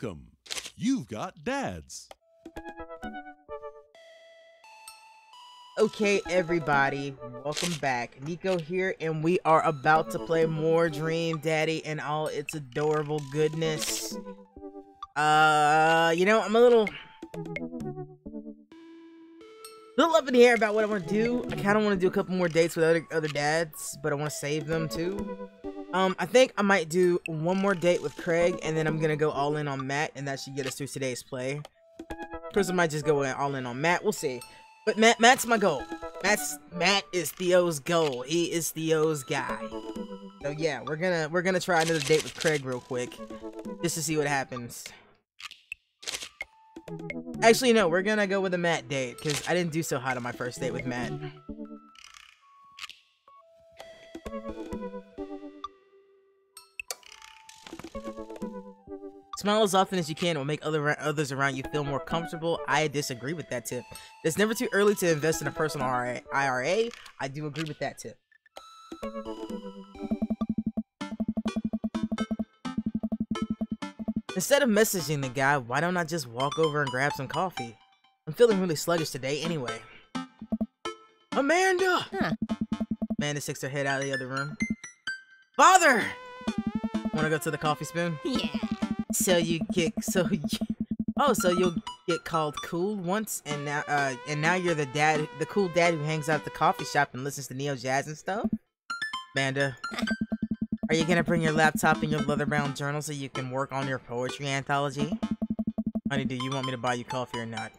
Welcome. You've got dads. Okay, everybody, welcome back. Nico here, and we are about to play more Dream Daddy and all its adorable goodness. I'm a little up in the air about what I want to do. I kind of want to do a couple more dates with other dads, but I want to save them too. I think I might do one more date with Craig, and then I'm gonna go all in on Matt, and that should get us through today's play. Of course, I might just go all in on Matt. We'll see. But Matt's my goal. Matt is Theo's goal. He is Theo's guy. So yeah, we're gonna try another date with Craig real quick, just to see what happens. Actually, no, we're gonna go with a Matt date because I didn't do so hot on my first date with Matt. Smile as often as you can will make others around you feel more comfortable. I disagree with that tip. It's never too early to invest in a personal IRA. I do agree with that tip. Instead of messaging the guy, why don't I just walk over and grab some coffee? I'm feeling really sluggish today anyway. Amanda! Huh. Amanda sticks her head out of the other room. Father! Wanna go to the coffee spoon? Yeah. So you'll get called cool once, and now you're the cool dad who hangs out at the coffee shop and listens to neo jazz and stuff. Amanda, are you gonna bring your laptop and your leather-bound journal so you can work on your poetry anthology? Honey, do you want me to buy you coffee or not?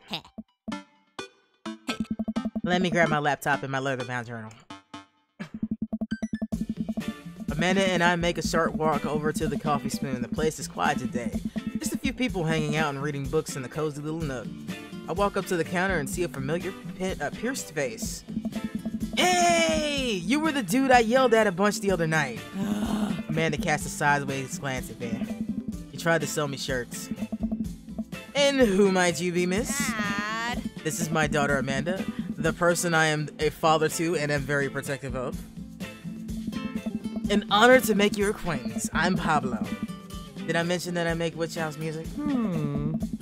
Let me grab my laptop and my leather-bound journal. Amanda and I make a short walk over to the coffee spoon. The place is quiet today. Just a few people hanging out and reading books in the cozy little nook. I walk up to the counter and see a familiar pierced face. Hey! You were the dude I yelled at a bunch the other night. Amanda casts a sideways glance at me. You tried to sell me shirts. And who might you be, miss? Dad. This is my daughter Amanda, the person I am a father to and am very protective of. An honor to make your acquaintance. I'm Pablo. Did I mention that I make Witch House music?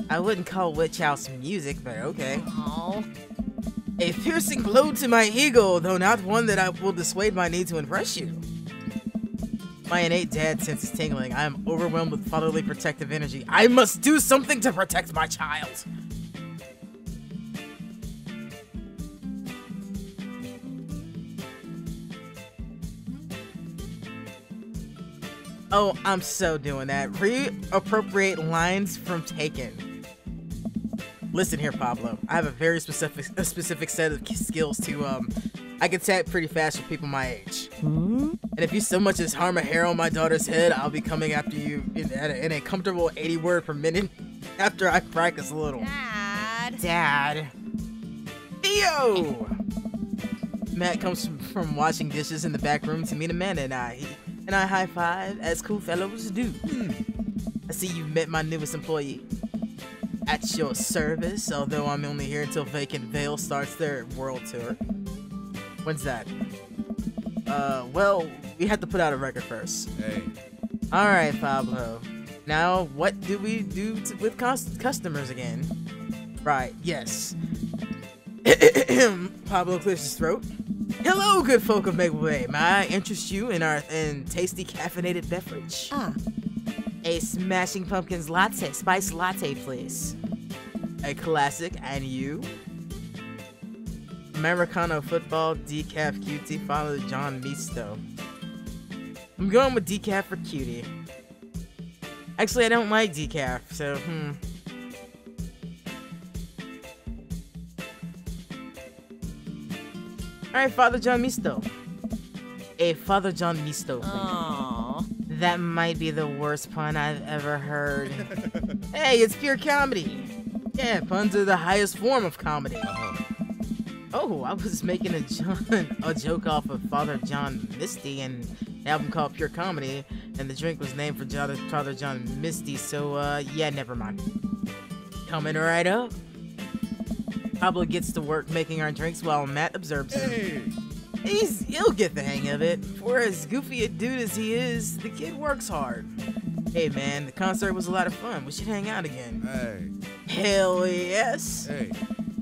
I wouldn't call Witch House music, but okay. Aww. A piercing blow to my ego, though not one that will dissuade my need to impress you. My innate dad sense is tingling. I am overwhelmed with fatherly protective energy. I must do something to protect my child. Oh, I'm so doing that. Reappropriate lines from Taken. Listen here, Pablo. I have a very specific set of skills to, I can tap pretty fast with people my age. And if you so much as harm a hair on my daughter's head, I'll be coming after you in a comfortable 80 word per minute after I practice a little. Dad. Theo! Matt comes from washing dishes in the back room to meet Amanda and I high five as cool fellows do. I see you've met my newest employee. At your service, although I'm only here until Vacant Veil starts their world tour. When's that? Well, we have to put out a record first. Hey. Alright, Pablo. Now, what do we do with customers again? Right, yes. Pablo clears his throat. Hello, good folk of Maple Bay. May I interest you in our tasty caffeinated beverage? A smashing pumpkins latte, spice latte, please. A classic, and you? Americano football, decaf cutie, Father John Misto. I'm going with decaf for cutie. Actually, I don't like decaf, so Alright, Father John Misto. A Father John Misto, please. Aww. That might be the worst pun I've ever heard. Hey, it's pure comedy. Yeah, puns are the highest form of comedy. Oh, I was making a joke off of Father John Misty and an album called Pure Comedy, and the drink was named for Father John Misty, so yeah, never mind. Coming right up. Pablo gets to work making our drinks while Matt observes him. He'll get the hang of it. For as goofy a dude as he is, the kid works hard. Hey man, the concert was a lot of fun. We should hang out again. Hey. Hell yes. Hey.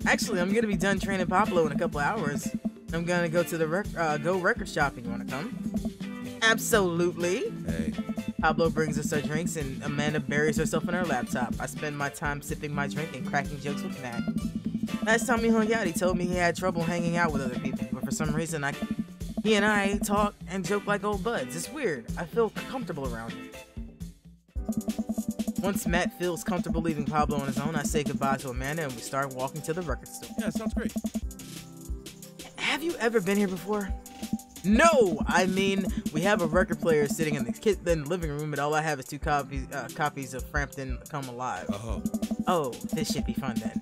Actually, I'm gonna be done training Pablo in a couple hours. I'm gonna go to the record shopping. You wanna come? Absolutely. Hey. Pablo brings us our drinks and Amanda buries herself in her laptop. I spend my time sipping my drink and cracking jokes with Matt. Last time we hung out, he told me he had trouble hanging out with other people, but for some reason, he and I talk and joke like old buds. It's weird. I feel comfortable around him. Once Matt feels comfortable leaving Pablo on his own, I say goodbye to Amanda and we start walking to the record store. Yeah, sounds great. Have you ever been here before? No! I mean, we have a record player sitting in the living room, and all I have is two copies of Frampton Come Alive. Oh. Oh, this should be fun then.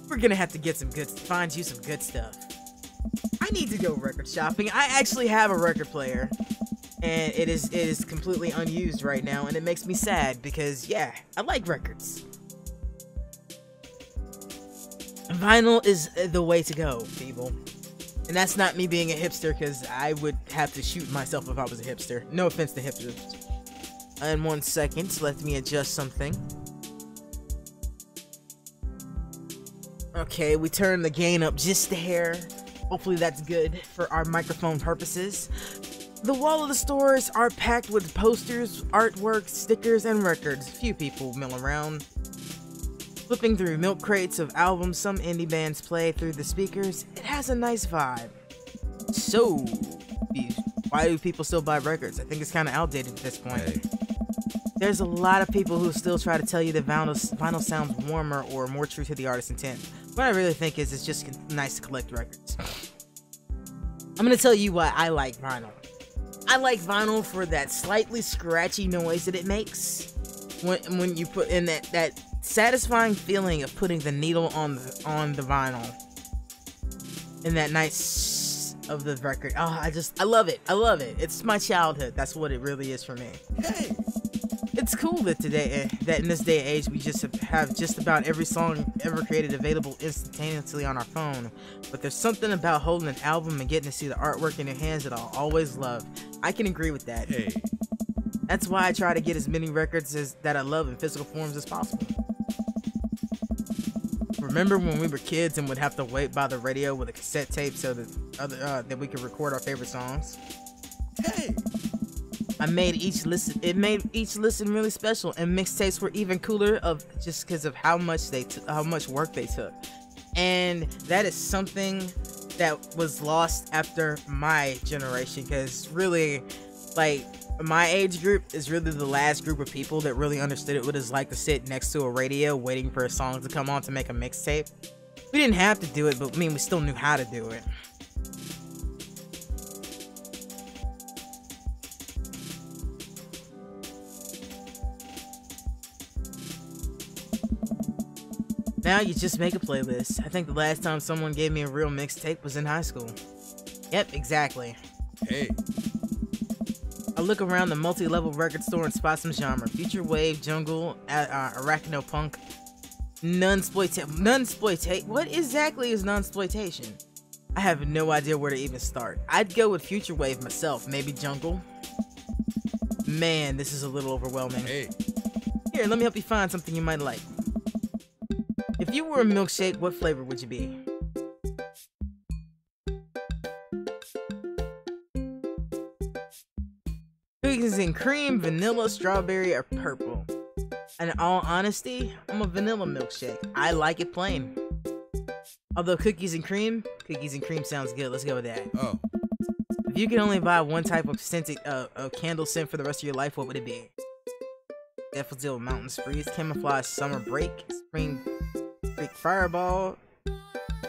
We're gonna have to find you some good stuff. I need to go record shopping. I actually have a record player, and it is completely unused right now, and it makes me sad because, yeah, I like records. Vinyl is the way to go, people. And that's not me being a hipster, because I would have to shoot myself if I was a hipster. No offense to hipsters. And 1 second, let me adjust something. Okay, we turn the gain up just a hair. Hopefully that's good for our microphone purposes. The wall of the stores are packed with posters, artwork, stickers, and records. Few people mill around. Flipping through milk crates of albums some indie bands play through the speakers, it has a nice vibe. So, why do people still buy records? I think it's kind of outdated at this point. Hey. There's a lot of people who still try to tell you that vinyl sounds warmer or more true to the artist's intent. What I really think is it's just nice to collect records. I'm gonna tell you why I like vinyl. I like vinyl for that slightly scratchy noise that it makes when you put in that satisfying feeling of putting the needle on the vinyl and that nice of the record. Oh, I love it. I love it. It's my childhood. That's what it really is for me. Hey. It's cool that in this day and age we just have just about every song ever created available instantaneously on our phone. But there's something about holding an album and getting to see the artwork in your hands that I'll always love. I can agree with that. Hey. That's why I try to get as many records that I love in physical forms as possible. Remember when we were kids and would have to wait by the radio with a cassette tape so that we could record our favorite songs? Hey. It made each listen really special, and mixtapes were even cooler just because of how much work they took. And that is something that was lost after my generation, because really, like, my age group is really the last group of people that really understood what it's like to sit next to a radio waiting for a song to come on to make a mixtape. We didn't have to do it, but I mean, we still knew how to do it. Now you just make a playlist. I think the last time someone gave me a real mixtape was in high school. Yep, exactly. Hey. I look around the multi-level record store and spot some genre. Future wave, jungle, arachno-punk, nunsploitation. What exactly is nunsploitation? I have no idea where to even start. I'd go with future wave myself, maybe jungle. Man, this is a little overwhelming. Hey. Here, let me help you find something you might like. If you were a milkshake, what flavor would you be? Cookies and cream, vanilla, strawberry, or purple. And in all honesty, I'm a vanilla milkshake. I like it plain. Although cookies and cream sounds good. Let's go with that. Oh. If you could only buy one type of scented candle scent for the rest of your life, what would it be? Daffodil Mountain Breeze, Camouflage Summer Break, Spring Freak Fireball,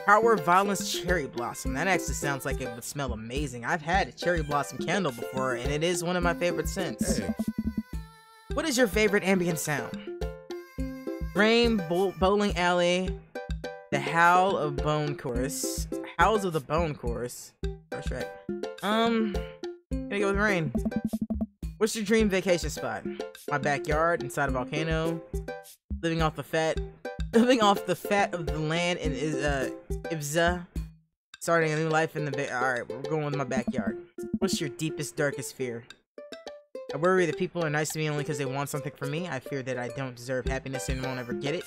Power Violence Cherry Blossom. That actually sounds like it would smell amazing. I've had a cherry blossom candle before, and it is one of my favorite scents. Hey. What is your favorite ambient sound? Rain, Bowling Alley, The Howl of Bone Chorus. Howls of the Bone Chorus. First track. Gonna go with Rain. What's your dream vacation spot? My backyard, inside a volcano, living off the fat of the land in Ibiza, starting a new life in the Alright, we're going with my backyard. What's your deepest, darkest fear? I worry that people are nice to me only because they want something from me. I fear that I don't deserve happiness and won't ever get it.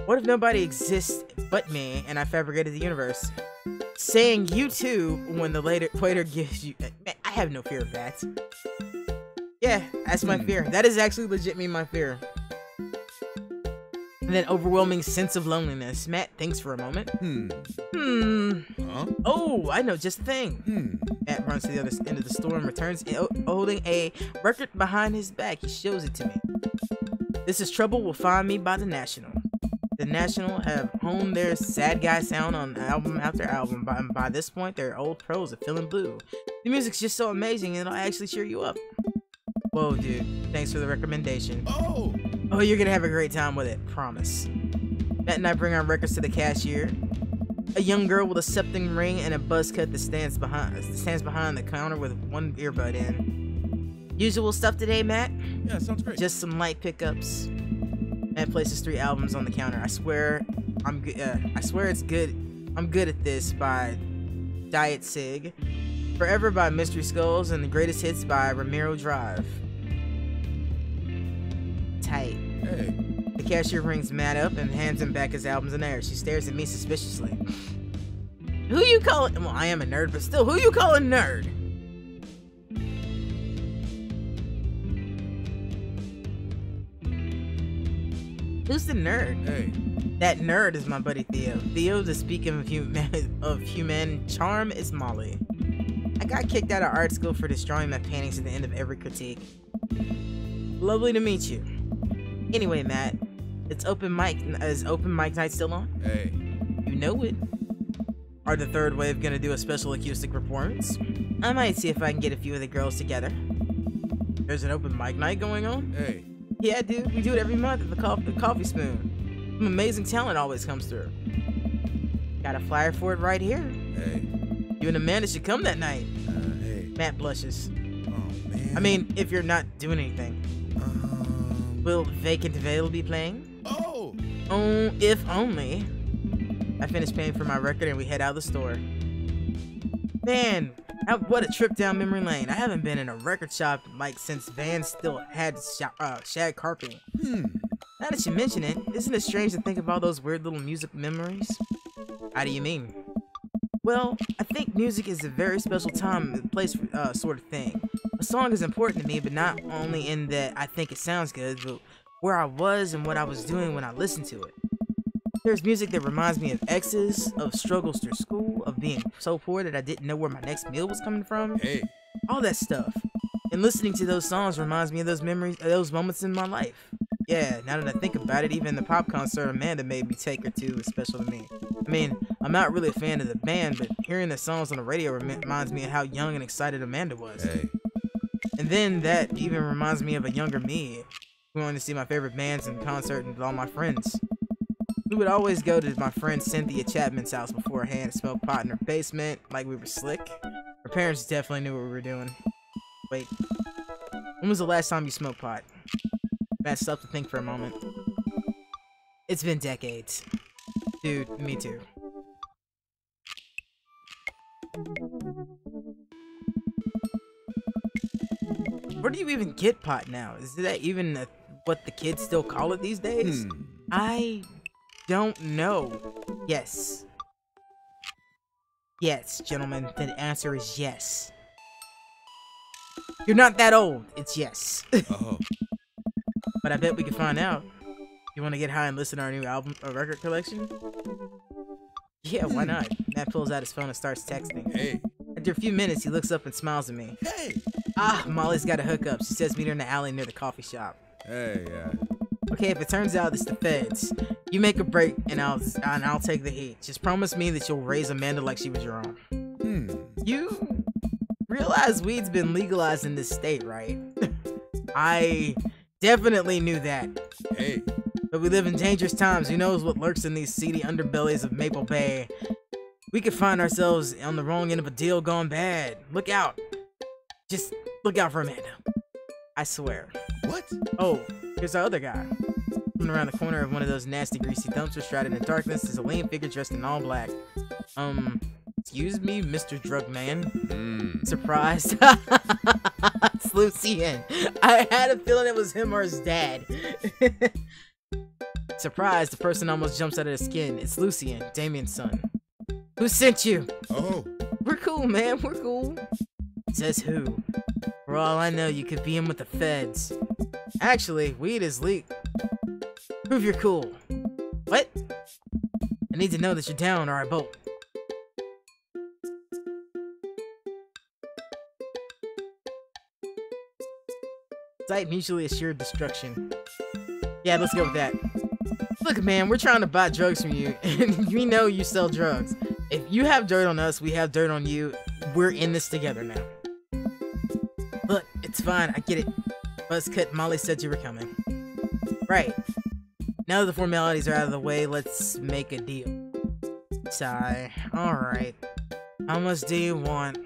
What if nobody exists but me and I fabricated the universe? Saying you too when the waiter gives you... Man, I have no fear of that. Yeah, that's my fear. That is actually legit me my fear. And that overwhelming sense of loneliness. Matt thinks for a moment. Huh? Oh, I know just the thing. Matt runs to the other end of the store and returns holding a record behind his back. He shows it to me. This Is Trouble Will Find Me by The National. The National have honed their sad guy sound on album after album. By this point, their old pros are feeling blue. The music's just so amazing and it'll actually cheer you up. Whoa, dude. Thanks for the recommendation. Oh! Oh, you're gonna have a great time with it. Promise. Matt and I bring our records to the cashier. A young girl with a septum ring and a buzz cut that stands behind the counter with one earbud in. Usual stuff today, Matt? Yeah, sounds great. Just some light pickups. Matt places 3 albums on the counter. I swear it's good. I'm good at this by Diet Sig. Forever by Mystery Skulls and the Greatest Hits by Ramiro Drive. Tight. Hey. The cashier rings Matt up and hands him back his albums and air. She stares at me suspiciously. Who you calling? Well, I am a nerd, but still, who you calling nerd? Who's the nerd? Hey. That nerd is my buddy Theo. Theo, the speaking of human charm, is Molly. I got kicked out of art school for destroying my paintings at the end of every critique. Lovely to meet you. Anyway, Matt, is open mic night still on? Hey. You know it. Are the Third Wave gonna do a special acoustic performance? I might see if I can get a few of the girls together. There's an open mic night going on? Hey. Yeah, dude, we do it every month at the Coffee Spoon. Some amazing talent always comes through. Got a flyer for it right here. Hey. You and Amanda should come that night. Hey. Matt blushes. Oh, man. I mean, if you're not doing anything. Will Vacant Veil be playing? Oh! Oh, if only. I finish paying for my record and we head out of the store. Man, what a trip down memory lane. I haven't been in a record shop like since Van still had shag carpeting. Now that you mention it, isn't it strange to think of all those weird little music memories? How do you mean? Well, I think music is a very special time and place sort of thing. A song is important to me, but not only in that I think it sounds good, but where I was and what I was doing when I listened to it. There's music that reminds me of exes, of struggles through school, of being so poor that I didn't know where my next meal was coming from. Hey. All that stuff. And listening to those songs reminds me of those memories, those moments in my life. Yeah, now that I think about it, even the pop concert Amanda made me take her to is special to me. I mean, I'm not really a fan of the band, but hearing the songs on the radio reminds me of how young and excited Amanda was. Hey. And then that even reminds me of a younger me, going to see my favorite bands in concert with all my friends. We would always go to my friend Cynthia Chapman's house beforehand and smoke pot in her basement like we were slick. Her parents definitely knew what we were doing. Wait, when was the last time you smoked pot? Bad stuff to think for a moment. It's been decades. Dude, me too. Where do you even get pot now? Is that even what the kids still call it these days? I don't know. Yes. Yes, gentlemen, the answer is yes. You're not that old. It's yes. Oh. But I bet we can find out. You want to get high and listen to our new album or record collection? Yeah, why not? Matt pulls out his phone and starts texting. Hey. After a few minutes, he looks up and smiles at me. Hey. Ah, Molly's got a hookup. She says meet her in the alley near the coffee shop. Hey, yeah. Okay, if it turns out it's the feds, you make a break and I'll take the heat. Just promise me that you'll raise Amanda like she was your own. You realize weed's been legalized in this state, right? I definitely knew that. Hey. But we live in dangerous times. Who knows what lurks in these seedy underbellies of Maple Bay? We could find ourselves on the wrong end of a deal gone bad. Look out. Just look out for Amanda. I swear. What? Oh, here's our other guy. Coming around the corner of one of those nasty, greasy dumpsters shrouded in darkness is a lean figure dressed in all black. Excuse me, Mr. Drug Man. Hmm. Surprised. It's Lucien. I had a feeling it was him or his dad. Surprised, the person almost jumps out of his skin. It's Lucien, Damien's son. Who sent you? Oh. We're cool, man. We're cool. Says who? For all I know, you could be in with the feds. Actually, weed is legal. Prove you're cool. What? I need to know that you're down or I bolt. Sight mutually assured destruction. Yeah, let's go with that. Look, man, we're trying to buy drugs from you, and we know you sell drugs. If you have dirt on us, we have dirt on you. We're in this together now. Look, it's fine, I get it. Buzzcut, Molly said you were coming. Right. Now that the formalities are out of the way, let's make a deal. Sigh. Alright. How much do you want?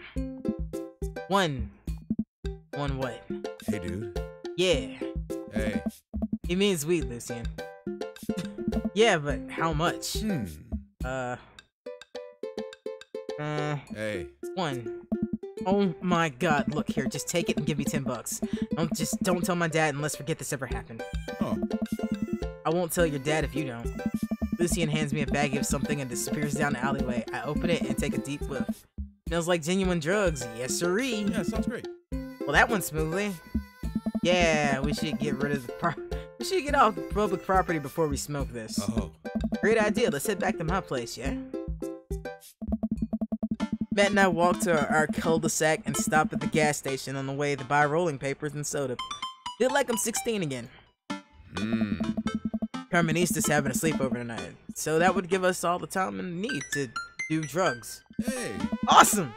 One. One what? Hey, dude. Yeah. Hey. He means weed, Lucien. Yeah, but how much? Hmm. Hey. One. Oh my god, look here, just take it and give me $10. Don't tell my dad and let's forget this ever happened. Oh. I won't tell your dad if you don't. Lucien hands me a baggie of something and disappears down the alleyway. I open it and take a deep whiff. Smells like genuine drugs. Yes, sirree. Yeah, sounds great. Well, that went smoothly. Yeah, we should get rid of the we should get off public property before we smoke this. Oh. Great idea. Let's head back to my place, yeah? Matt and I walk to our cul-de-sac and stop at the gas station on the way to buy rolling papers and soda. Feel like I'm 16 again. Hmm. Carmenista's having a sleepover tonight, so that would give us all the time we need to do drugs. Hey. Awesome!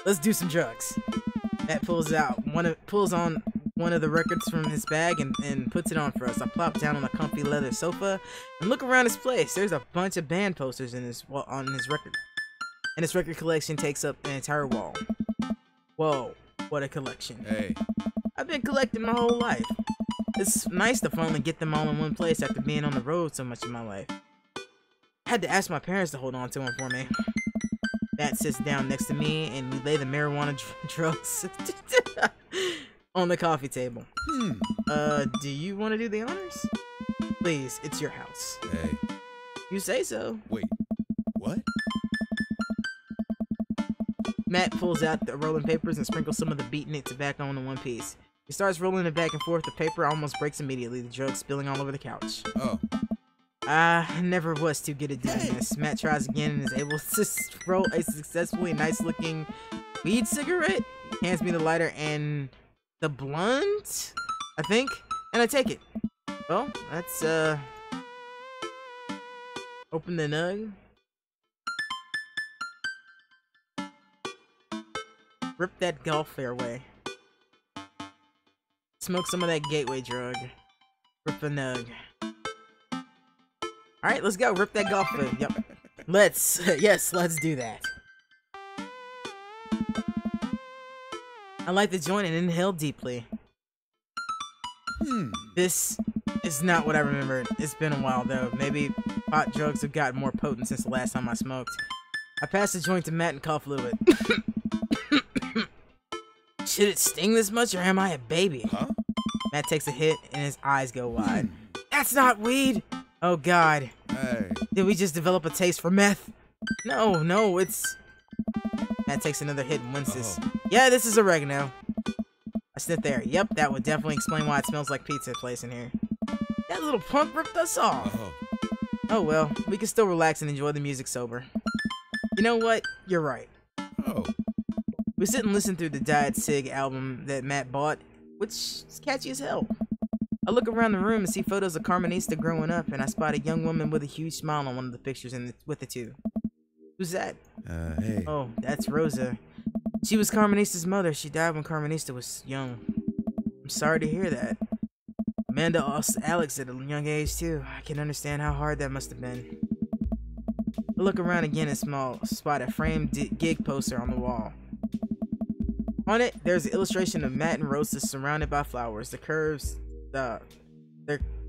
Let's do some drugs. Matt pulls on one of the records from his bag and puts it on for us. I plop down on a comfy leather sofa and look around his place. There's a bunch of band posters on his record. And his record collection takes up an entire wall. Whoa, what a collection. Hey. I've been collecting my whole life. It's nice to finally get them all in one place after being on the road so much of my life. I had to ask my parents to hold on to them for me. Matt sits down next to me and we lay the marijuana drugs on the coffee table. Do you want to do the honors? Please, it's your house. Hey. You say so. Wait. What? Matt pulls out the rolling papers and sprinkles some of the beatnik tobacco into one piece. He starts rolling it back and forth. The paper almost breaks immediately, the drugs spilling all over the couch. Oh. I never was too good at doing this. Matt tries again and is able to roll a successfully nice-looking weed cigarette. He hands me the lighter and the blunt, I think, and I take it. Well, that's, open the nug. Rip that golf fairway. Smoke some of that gateway drug. Rip the nug. Alright, let's go. Rip that golf fairway. Yep. Yes, let's do that. I light the joint and inhale deeply. This is not what I remembered. It's been a while though. Maybe pot drugs have gotten more potent since the last time I smoked. I pass the joint to Matt and cough a little bit. Should it sting this much or am I a baby? Huh? Matt takes a hit and his eyes go wide. That's not weed! Oh god. Hey. Did we just develop a taste for meth? No, it's... Matt takes another hit and winces. Yeah, this is oregano. I sniff there. Yep, that would definitely explain why it smells like pizza place in here. That little punk ripped us off. Oh well, we can still relax and enjoy the music sober. You know what? You're right. Oh. We sit and listen through the Diet Sig album that Matt bought, which is catchy as hell. I look around the room and see photos of Carmenista growing up, and I spot a young woman with a huge smile on one of the pictures with the two. Who's that? Hey. Oh, that's Rosa. She was Carmenista's mother. She died when Carmenista was young. I'm sorry to hear that. Amanda lost Alex at a young age, too. I can understand how hard that must have been. I look around again and spot a framed gig poster on the wall. On it, there's an illustration of Matt and Rosa surrounded by flowers. They're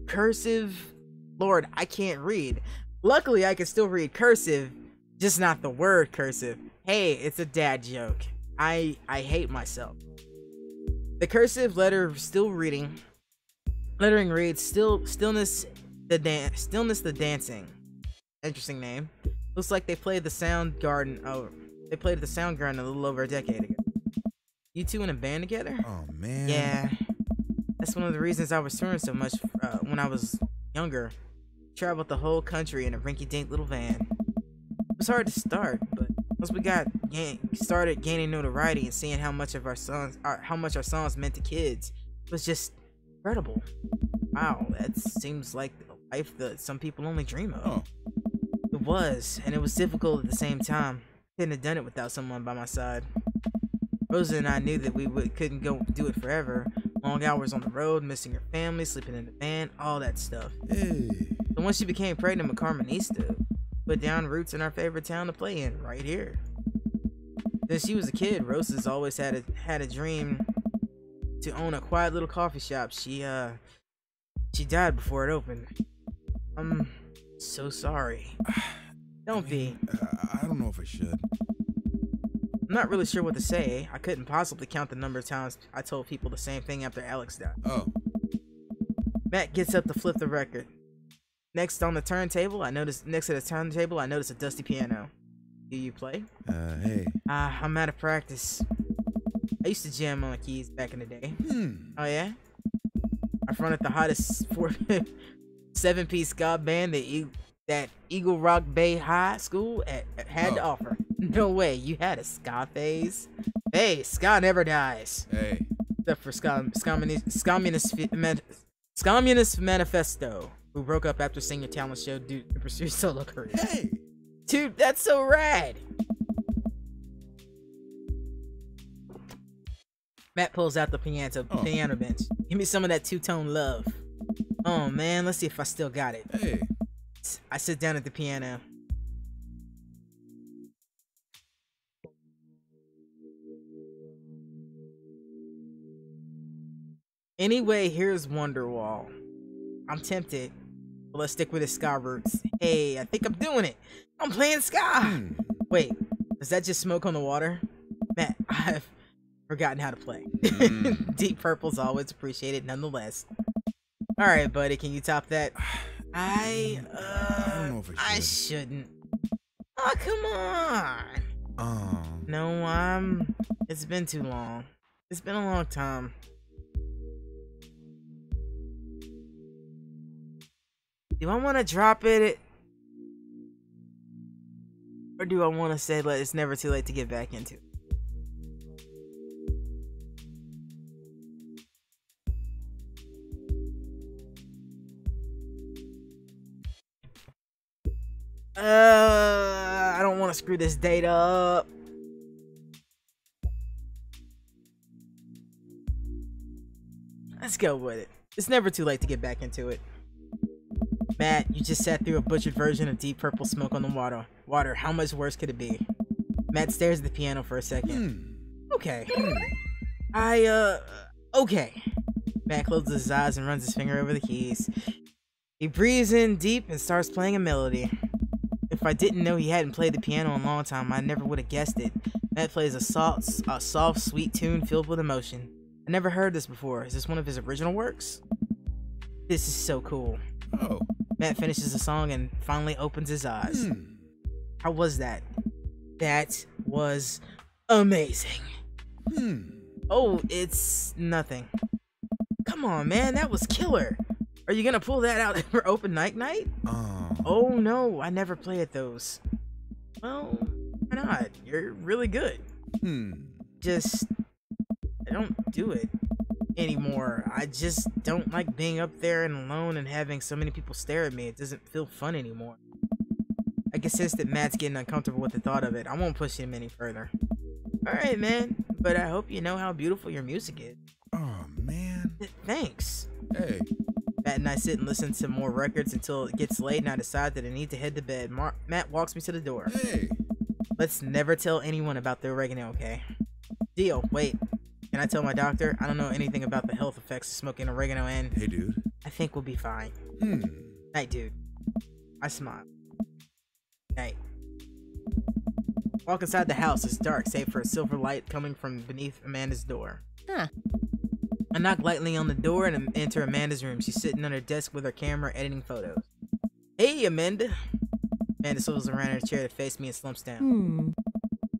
cursive. Lord, I can't read. Luckily, I can still read cursive, just not the word cursive. Hey, it's a dad joke. I hate myself. The cursive letter lettering reads stillness the dancing. Interesting name. Looks like they played the Soundgarden. Oh, they played at the Soundgarden a little over a decade ago. You two in a band together? Oh, man. Yeah. That's one of the reasons I was touring so much when I was younger. Traveled the whole country in a rinky-dink little van. It was hard to start, but once we started gaining notoriety and seeing how much our songs meant to kids, it was just incredible. Wow, that seems like a life that some people only dream of. Oh. It was, and it was difficult at the same time. Couldn't have done it without someone by my side. Rosa and I knew that we couldn't go do it forever. Long hours on the road, missing your family, sleeping in the van, all that stuff. Hey. So once she became pregnant with Carmenista, put down roots in our favorite town to play in, right here. Since she was a kid, Rosa's always had a dream to own a quiet little coffee shop. She died before it opened. I'm so sorry. Don't be. I don't know if I should. I'm not really sure what to say. I couldn't possibly count the number of times I told people the same thing after Alex died. Oh. Matt gets up to flip the record. Next to the turntable, I noticed a dusty piano. Do you play? Hey. I'm out of practice. I used to jam on keys back in the day. Oh yeah? I fronted the hottest 7-piece ska band that Eagle Rock Bay High School had to offer. No way, you had a ska phase? Hey, ska never dies. Hey. Except for Communist Manifesto, who broke up after seeing your talent show due to pursue solo career. Hey. Dude, that's so rad. Matt pulls out the piano bench. Give me some of that two-tone love. Oh man, let's see if I still got it. Hey. I sit down at the piano. Anyway, here's Wonderwall. I'm tempted, but let's stick with his ska roots. Hey, I think I'm doing it. I'm playing ska. Wait, is that just smoke on the water? Matt, I've forgotten how to play. Deep Purple's always appreciated nonetheless. Alright, buddy, can you top that? I don't know if I should. shouldn't. Oh, come on. No, it's been too long. It's been a long time. Do I want to drop it? Or do I want to say it's never too late to get back into it? I don't want to screw this date up. Let's go with it. It's never too late to get back into it. Matt, you just sat through a butchered version of Deep Purple Smoke on the Water. How much worse could it be? Matt stares at the piano for a second. Okay. Okay. Matt closes his eyes and runs his finger over the keys. He breathes in deep and starts playing a melody. If I didn't know he hadn't played the piano in a long time, I never would have guessed it. Matt plays a soft, sweet tune filled with emotion. I never heard this before. Is this one of his original works? This is so cool. Oh. Matt finishes the song and finally opens his eyes. How was that? That was amazing. Oh, it's nothing. Come on, man, that was killer. Are you gonna pull that out for open night? Oh no, I never play at those. Well, why not? You're really good. Just, I don't do it anymore. I just don't like being up there and alone and having so many people stare at me. It doesn't feel fun anymore. I can sense that Matt's getting uncomfortable with the thought of it. I won't push him any further. Alright, man, but I hope you know how beautiful your music is. Oh, man. Thanks. Hey. Matt and I sit and listen to more records until it gets late and I decide that I need to head to bed. Matt walks me to the door. Hey. Let's never tell anyone about the oregano, okay? Deal. Wait. Can I tell my doctor? I don't know anything about the health effects of smoking oregano and... Hey, dude. I think we'll be fine. Night, dude. I smile. Night. Walk inside the house. It's dark, save for a silver light coming from beneath Amanda's door. Huh. I knock lightly on the door and enter Amanda's room. She's sitting on her desk with her camera editing photos. Hey, Amanda. Amanda swivels around in her chair to face me and slumps down.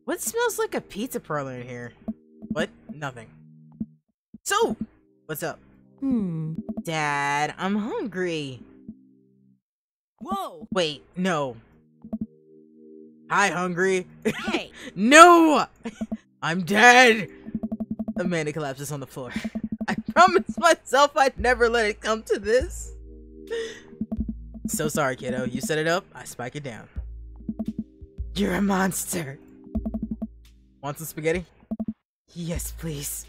What smells like a pizza parlor in here? What? Nothing. So, what's up? Dad, I'm hungry. Whoa! Wait, no. Hi, hungry. Hey! No! I'm dead! Amanda collapses on the floor. I promised myself I'd never let it come to this. So sorry, kiddo. You set it up, I spike it down. You're a monster. Want some spaghetti? Yes, please.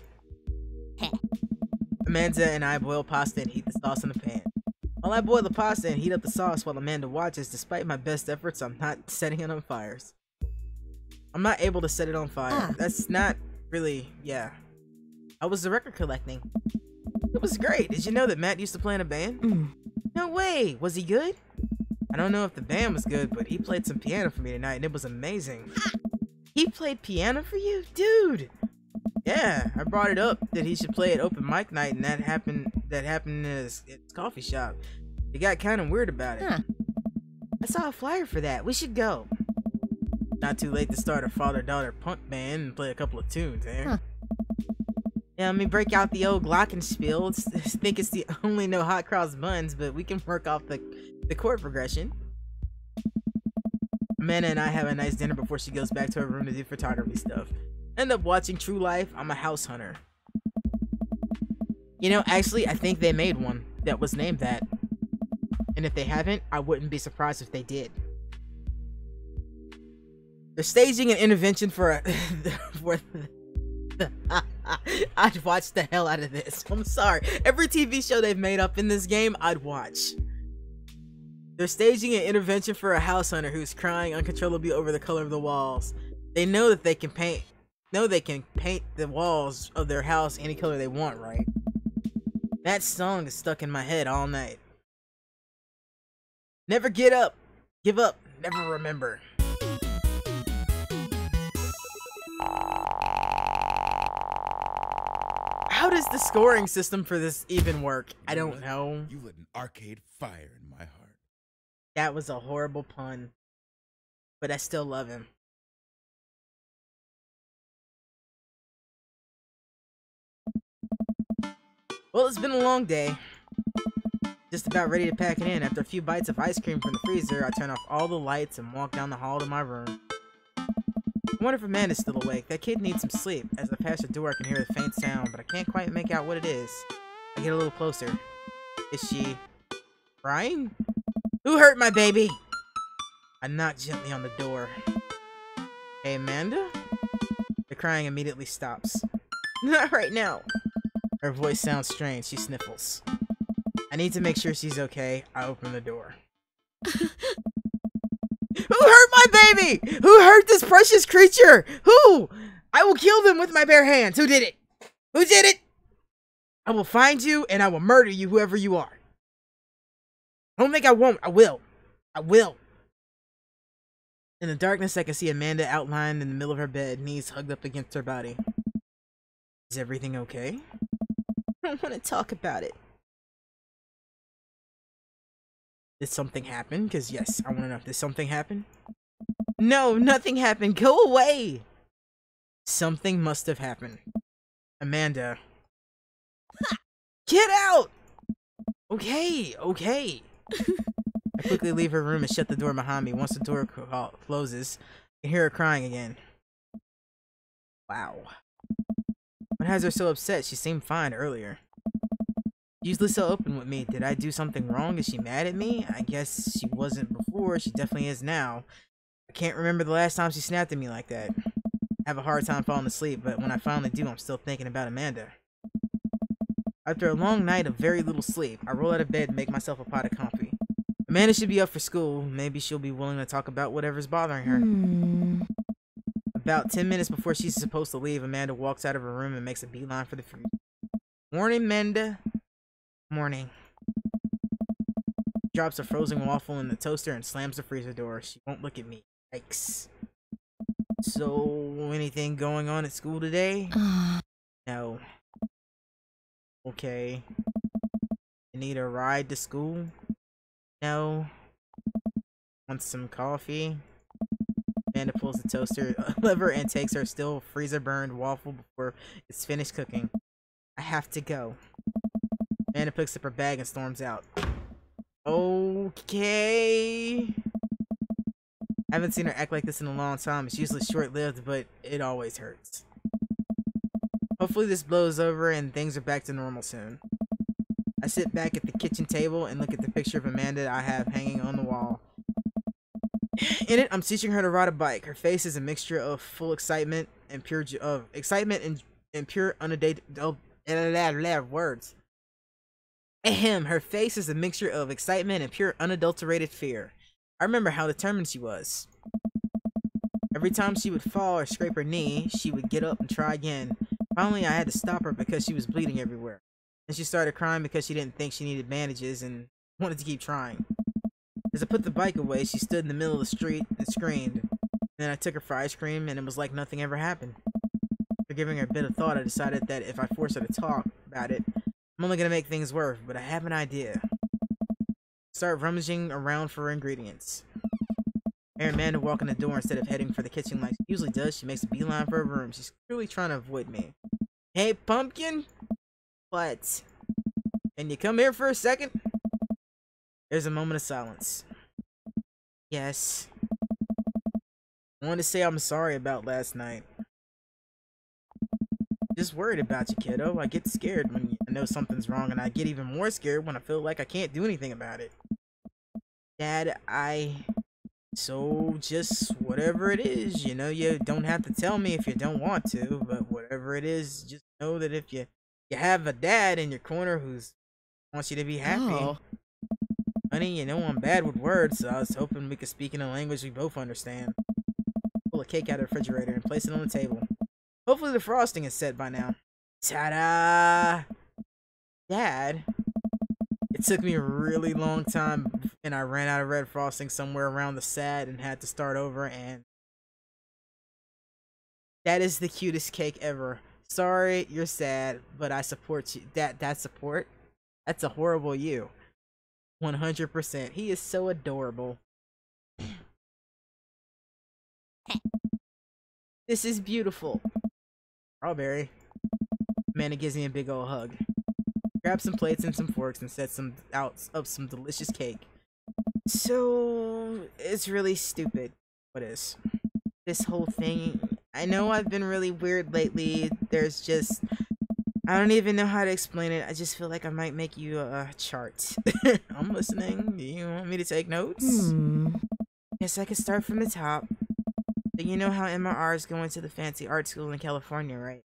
Amanda and I boil pasta and heat the sauce in the pan. While I boil the pasta and heat up the sauce while Amanda watches, despite my best efforts, I'm not setting it on fires. I'm not able to set it on fire. That's not really, yeah. I was the record collecting. It was great. Did you know that Matt used to play in a band? No way. Was he good? I don't know if the band was good, but he played some piano for me tonight and it was amazing. He played piano for you? Dude! Yeah, I brought it up that he should play at open mic night and that happened in his coffee shop. He got kind of weird about it. I saw a flyer for that. We should go. Not too late to start a father-daughter punk band and play a couple of tunes, eh? Yeah, let me break out the old glockenspiel. I think it's the only no hot cross buns, but we can work off the chord progression. Amanda and I have a nice dinner before she goes back to her room to do photography stuff. End up watching True Life. I'm a house hunter. You know, actually, I think they made one that was named that. And if they haven't, I wouldn't be surprised if they did. They're staging an intervention for a... I'd watch the hell out of this. I'm sorry. Every TV show they've made up in this game, I'd watch. They're staging an intervention for a house hunter who's crying uncontrollably over the color of the walls. They know that they can paint the walls of their house any color they want, right? That song is stuck in my head all night. Never give up, never remember. How does the scoring system for this even work? I don't know. You lit an arcade fire in my heart. That was a horrible pun, but I still love him. Well, it's been a long day. Just about ready to pack it in. After a few bites of ice cream from the freezer, I turn off all the lights and walk down the hall to my room. I wonder if Amanda's still awake. That kid needs some sleep. As I pass the door, I can hear the faint sound, but I can't quite make out what it is. I get a little closer. Is she crying? Who hurt my baby? I knock gently on the door. Hey, Amanda? The crying immediately stops. Not right now. Her voice sounds strange. She sniffles. I need to make sure she's okay. I open the door. Who hurt my baby? Who hurt this precious creature? Who? I will kill them with my bare hands. Who did it? Who did it? I will find you and I will murder you, whoever you are. I don't think I won't. I will. I will. In the darkness, I can see Amanda outlined in the middle of her bed, knees hugged up against her body. Is everything okay? I don't want to talk about it. Did something happen? Because yes, I want to know. Did something happen? No, nothing happened. Go away. Something must have happened. Amanda. Get out! Okay, okay. I quickly leave her room and shut the door behind me. Once the door closes, I hear her crying again. Wow. What has her so upset? She seemed fine earlier. Usually so open with me. Did I do something wrong? Is she mad at me? I guess she wasn't before. She definitely is now. I can't remember the last time she snapped at me like that. I have a hard time falling asleep, but when I finally do, I'm still thinking about Amanda. After a long night of very little sleep, I roll out of bed and make myself a pot of coffee. Amanda should be up for school. Maybe she'll be willing to talk about whatever's bothering her. About 10 minutes before she's supposed to leave, Amanda walks out of her room and makes a beeline for the fridge. Morning, Amanda. Morning. Drops a frozen waffle in the toaster and slams the freezer door. She won't look at me. Yikes. So, anything going on at school today? No. Okay. You need a ride to school? No. Want some coffee? Amanda pulls the toaster lever and takes her still freezer-burned waffle before it's finished cooking. I have to go. Amanda picks up her bag and storms out. Okay. I haven't seen her act like this in a long time. It's usually short-lived, but it always hurts. Hopefully this blows over and things are back to normal soon. I sit back at the kitchen table and look at the picture of Amanda I have hanging on the wall. In it, I'm teaching her to ride a bike. Her face is a mixture of full excitement and pure and pure unadulterated words. Ahem. Her face is a mixture of excitement and pure unadulterated fear. I remember how determined she was. Every time she would fall or scrape her knee, she would get up and try again. Finally, I had to stop her because she was bleeding everywhere. And she started crying because she didn't think she needed bandages and wanted to keep trying. As I put the bike away, she stood in the middle of the street and screamed. Then I took her for ice cream and it was like nothing ever happened. After giving her a bit of thought, I decided that if I force her to talk about it, I'm only going to make things worse, but I have an idea. Start rummaging around for ingredients. I hear Amanda walk in the door instead of heading for the kitchen like she usually does. She makes a beeline for her room. She's clearly trying to avoid me. Hey, Pumpkin? What? Can you come here for a second? There's a moment of silence. Yes. I wanted to say I'm sorry about last night. Just worried about you, kiddo. I get scared when I know something's wrong, and I get even more scared when I feel like I can't do anything about it. Dad, So, just whatever it is, you know, you don't have to tell me if you don't want to, but whatever it is, just know that if you have a dad in your corner who wants you to be happy. Oh. Honey, you know I'm bad with words, so I was hoping we could speak in a language we both understand. Pull a cake out of the refrigerator and place it on the table. Hopefully the frosting is set by now. Ta-da! Dad, it took me a really long time and I ran out of red frosting somewhere around the sad and had to start over, and that is the cutest cake ever. Sorry, you're sad, but I support you. That support? That's a horrible you. 100%. He is so adorable. This is beautiful. Strawberry. Amanda gives me a big old hug. Grab some plates and some forks and set some delicious cake. So, it's really stupid. What is? This whole thing. I know I've been really weird lately. There's just... I don't even know how to explain it. I just feel like I might make you a chart. I'm listening. Do you want me to take notes? Guess I could start from the top. So you know how MR is going to the fancy art school in California, right?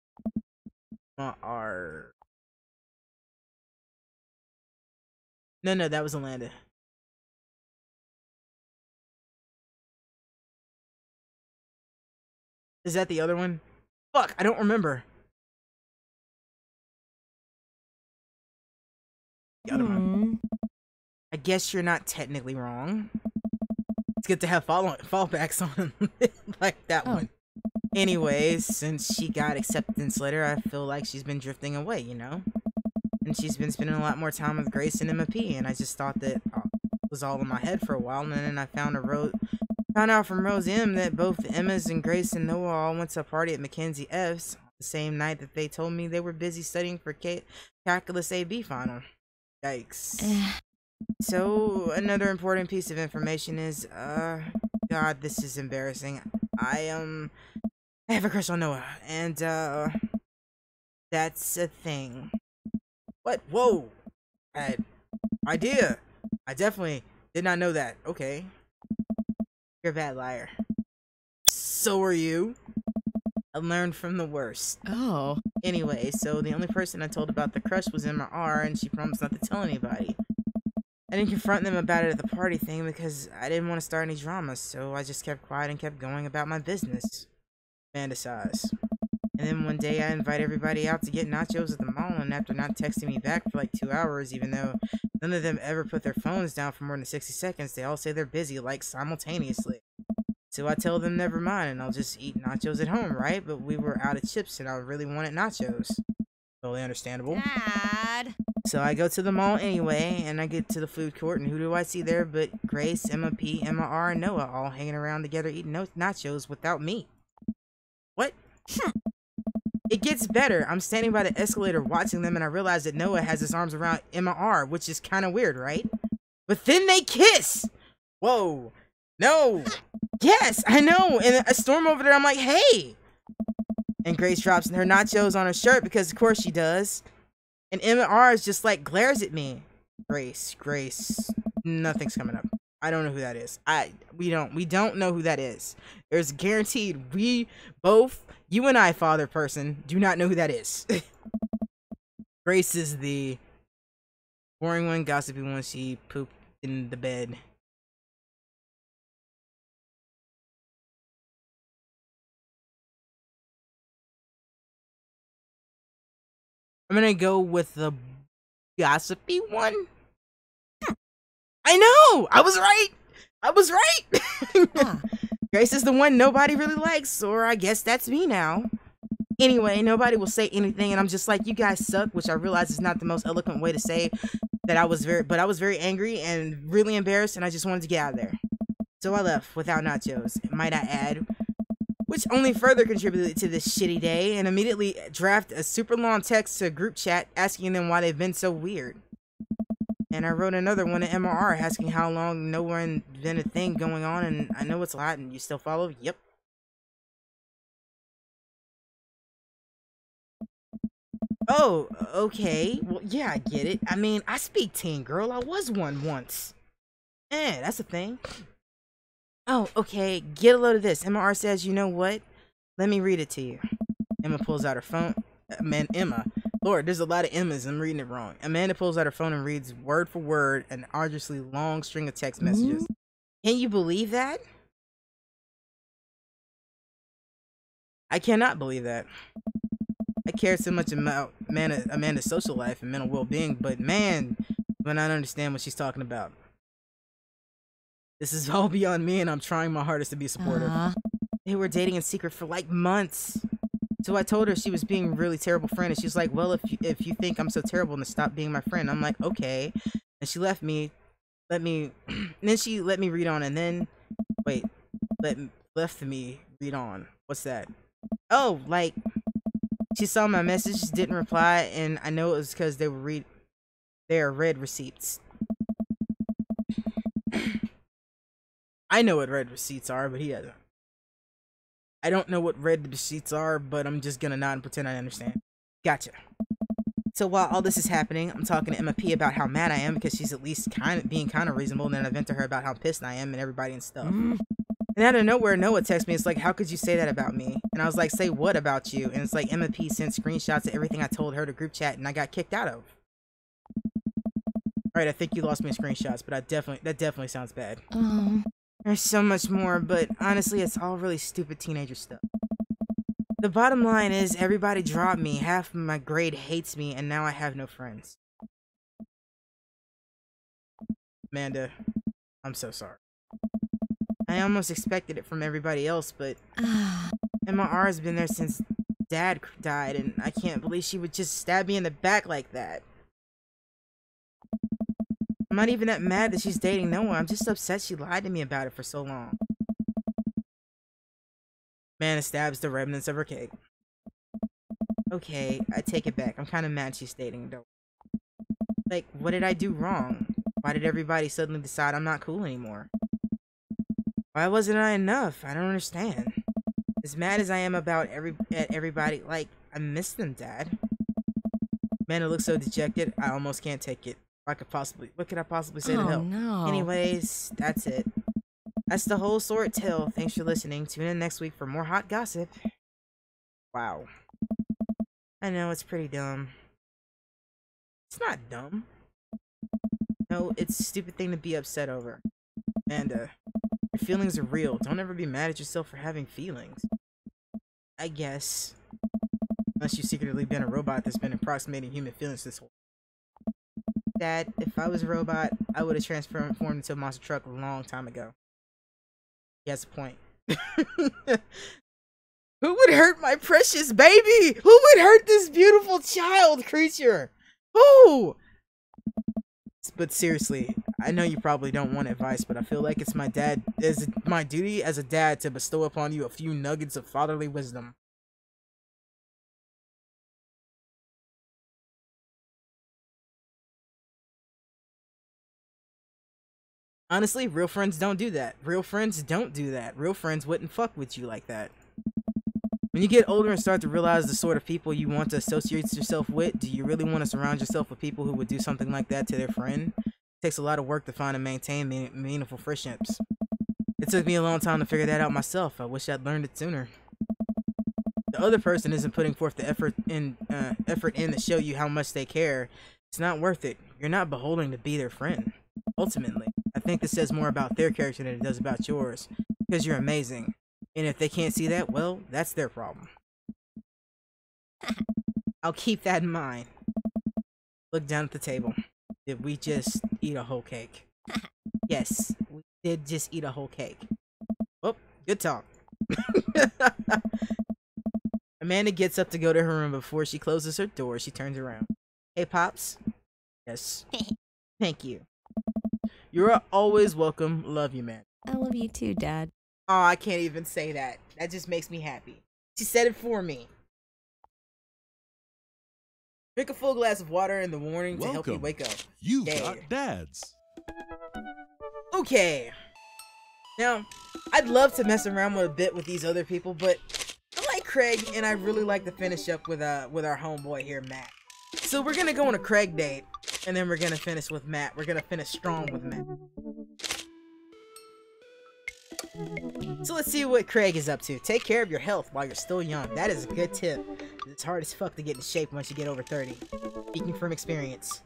MR. No, that was Alanda. Is that the other one? Fuck, I don't remember. The other one. I guess you're not technically wrong. It's good to have fallbacks on like that one. Anyways, since she got acceptance letter, I feel like she's been drifting away, you know? And she's been spending a lot more time with Grace and Emma P, and I just thought that it was all in my head for a while, and then I found out from Rose M that both Emma's and Grace and Noah all went to a party at Mackenzie F's the same night that they told me they were busy studying for Calculus AB final. Yikes. So, another important piece of information is, God, this is embarrassing. I have a crush on Noah, and, that's a thing. What? Whoa! Bad idea! I definitely did not know that. Okay. You're a bad liar. So are you. I learned from the worst. Oh. Anyway, so the only person I told about the crush was Emma R, and she promised not to tell anybody. I didn't confront them about it at the party thing because I didn't want to start any drama, so I just kept quiet and kept going about my business. Fantasize. And then one day I invite everybody out to get nachos at the mall, and after not texting me back for like 2 hours, even though none of them ever put their phones down for more than 60 seconds, they all say they're busy, like, simultaneously. So I tell them never mind and I'll just eat nachos at home, right? But we were out of chips and I really wanted nachos. Totally understandable. Dad. So I go to the mall anyway, and I get to the food court, and who do I see there but Grace, Emma P, Emma R, and Noah all hanging around together eating nachos without me. What? It gets better. I'm standing by the escalator watching them, and I realize that Noah has his arms around Emma R, which is kind of weird, right? But then they kiss! Whoa. No. Yes, I know. And I storm over there, I'm like, hey! And Grace drops her nachos on her shirt because of course she does. And Emma R is just like glares at me. Grace, nothing's coming up. I don't know who that is. We don't know who that is. There's guaranteed we both, you and I, father person, do not know who that is. Grace is the boring one, gossipy one. She pooped in the bed. I'm gonna go with the gossipy one. I know! I was right! Grace is the one nobody really likes, or I guess that's me now. Anyway, nobody will say anything, and I'm just like, you guys suck, which I realize is not the most eloquent way to say that I was very angry and really embarrassed, and I just wanted to get out of there. So I left without nachos, might I add, which only further contributed to this shitty day, and immediately draft a super long text to a group chat asking them why they've been so weird. And I wrote another one to MR asking how long no one been a thing going on, and I know it's a lot, and you still follow? Yep. Oh, okay. Well, yeah, I get it. I mean, I speak teen, girl. I was one once. That's a thing. Oh, okay. Get a load of this. MR says, you know what? Let me read it to you. Emma pulls out her phone. Emma. Lord, there's a lot of Emmas. I'm reading it wrong. Amanda pulls out her phone and reads word for word an arduously long string of text messages. Can you believe that? I cannot believe that. I care so much about Amanda's social life and mental well-being, but man, do I not understand what she's talking about. This is all beyond me, and I'm trying my hardest to be supportive. They were dating in secret for like months. So I told her she was being a really terrible friend, and she's like, well, if you think I'm so terrible, then stop being my friend. I'm like, okay. And she left me, and then she let me read on, and then, wait, left me read on. What's that? Oh, like, she saw my message, didn't reply, and I know it was because they are red receipts. I know what red receipts are, but he doesn't. I don't know what red receipts are, but I'm just gonna nod and pretend I understand. Gotcha. So while all this is happening, I'm talking to Emma P about how mad I am because she's at least being kind of reasonable, and then I vent to her about how pissed I am and everybody and stuff. And out of nowhere, Noah texts me. It's like, how could you say that about me? And I was like, say what about you? And it's like, Emma P sent screenshots of everything I told her to group chat, and I got kicked out of. Alright, I think you lost me in screenshots, but that definitely sounds bad. There's so much more, but honestly, it's all really stupid teenager stuff. The bottom line is, everybody dropped me, half of my grade hates me, and now I have no friends. Amanda, I'm so sorry. I almost expected it from everybody else, but Emma R has been there since Dad died, and I can't believe she would just stab me in the back like that. I'm not even that mad that she's dating Noah. I'm just upset she lied to me about it for so long. Amanda stabs the remnants of her cake. Okay, I take it back. I'm kind of mad she's dating Noah. Like, what did I do wrong? Why did everybody suddenly decide I'm not cool anymore? Why wasn't I enough? I don't understand. As mad as I am about everybody, like, I miss them, Dad. Amanda looks so dejected, I almost can't take it. What could I possibly say to help? No. Anyways, that's it. That's the whole sword tale. Thanks for listening. Tune in next week for more hot gossip. Wow. I know, it's pretty dumb. It's not dumb. No, it's a stupid thing to be upset over. Amanda, your feelings are real. Don't ever be mad at yourself for having feelings. I guess. Unless you've secretly been a robot that's been approximating human feelings this whole. Dad, if I was a robot, I would have transformed into a monster truck a long time ago. He has a point. Who would hurt my precious baby? Who would hurt this beautiful child creature? Who? But seriously, I know you probably don't want advice, but I feel like it's my duty as a dad to bestow upon you a few nuggets of fatherly wisdom. Honestly, real friends don't do that. Real friends don't do that. Real friends wouldn't fuck with you like that. When you get older and start to realize the sort of people you want to associate yourself with, do you really want to surround yourself with people who would do something like that to their friend? It takes a lot of work to find and maintain meaningful friendships. It took me a long time to figure that out myself. I wish I'd learned it sooner. The other person isn't putting forth the effort in to show you how much they care. It's not worth it. You're not beholden to be their friend. Ultimately, I think this says more about their character than it does about yours, because you're amazing. And if they can't see that, well, that's their problem. I'll keep that in mind. Look down at the table. Did we just eat a whole cake? Yes, we did just eat a whole cake. Oh, good talk. Amanda gets up to go to her room. Before she closes her door, she turns around. Hey, Pops. Yes. Thank you. You're always welcome. Love you, man. I love you too, Dad. Oh, I can't even say that. That just makes me happy. She said it for me. Drink a full glass of water in the morning to help you wake up. You've got dads. Okay. Now, I'd love to mess around with a bit with these other people, but I like Craig, and I really like to finish up with our homeboy here, Matt. So we're gonna go on a Craig date, and then we're gonna finish with Matt. We're gonna finish strong with Matt. So let's see what Craig is up to. Take care of your health while you're still young. That is a good tip. It's hard as fuck to get in shape once you get over 30. Speaking from experience.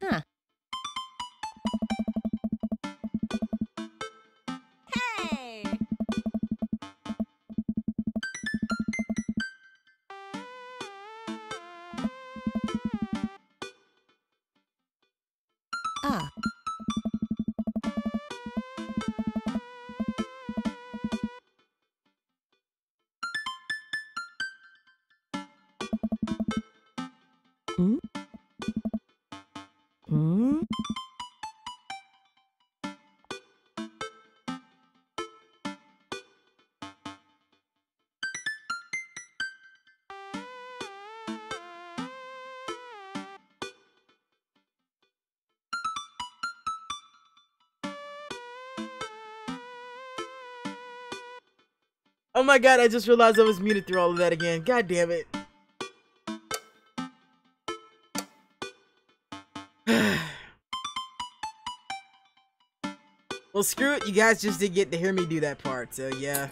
Huh. Hey! Ah. Hmm? Hmm? Oh my god, I just realized I was muted through all of that again. God damn it. Well, screw it. You guys just did get to hear me do that part, so yeah.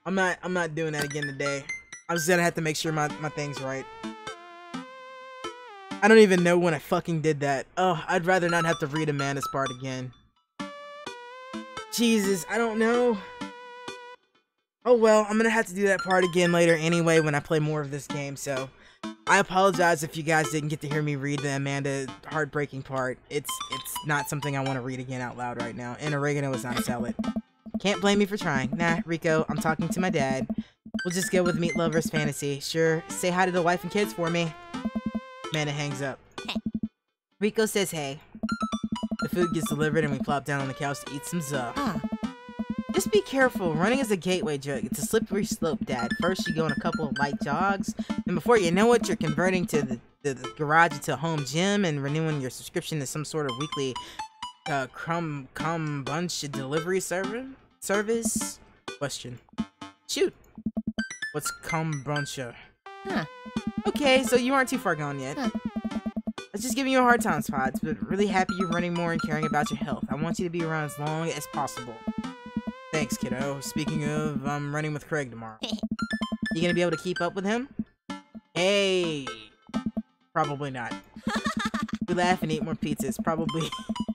I'm not doing that again today. I'm just gonna have to make sure my thing's right. I don't even know when I fucking did that. Oh, I'd rather not have to read Amanda's part again. Jesus, I don't know. Oh well, I'm gonna have to do that part again later anyway when I play more of this game, so I apologize if you guys didn't get to hear me read the Amanda heartbreaking part. It's not something I want to read again out loud right now, and oregano is not a salad. Can't blame me for trying. Nah, Rico, I'm talking to my dad. We'll just go with Meat Lover's fantasy. Sure, say hi to the wife and kids for me. Amanda hangs up. Rico says hey. The food gets delivered and we plop down on the couch to eat some zuh. Just be careful. Running is a gateway drug. It's a slippery slope, Dad. First you go on a couple of light jogs, and before you know it, you're converting to the garage into a home gym and renewing your subscription to some sort of weekly bunch delivery service? Question. Shoot. What's kombucha? Huh. Okay, so you aren't too far gone yet. Huh. I was just giving you a hard time, Spots, but really happy you're running more and caring about your health. I want you to be around as long as possible. Thanks, kiddo. Speaking of, I'm running with Craig tomorrow. You gonna be able to keep up with him? Hey! Probably not. We laugh and eat more pizzas. Probably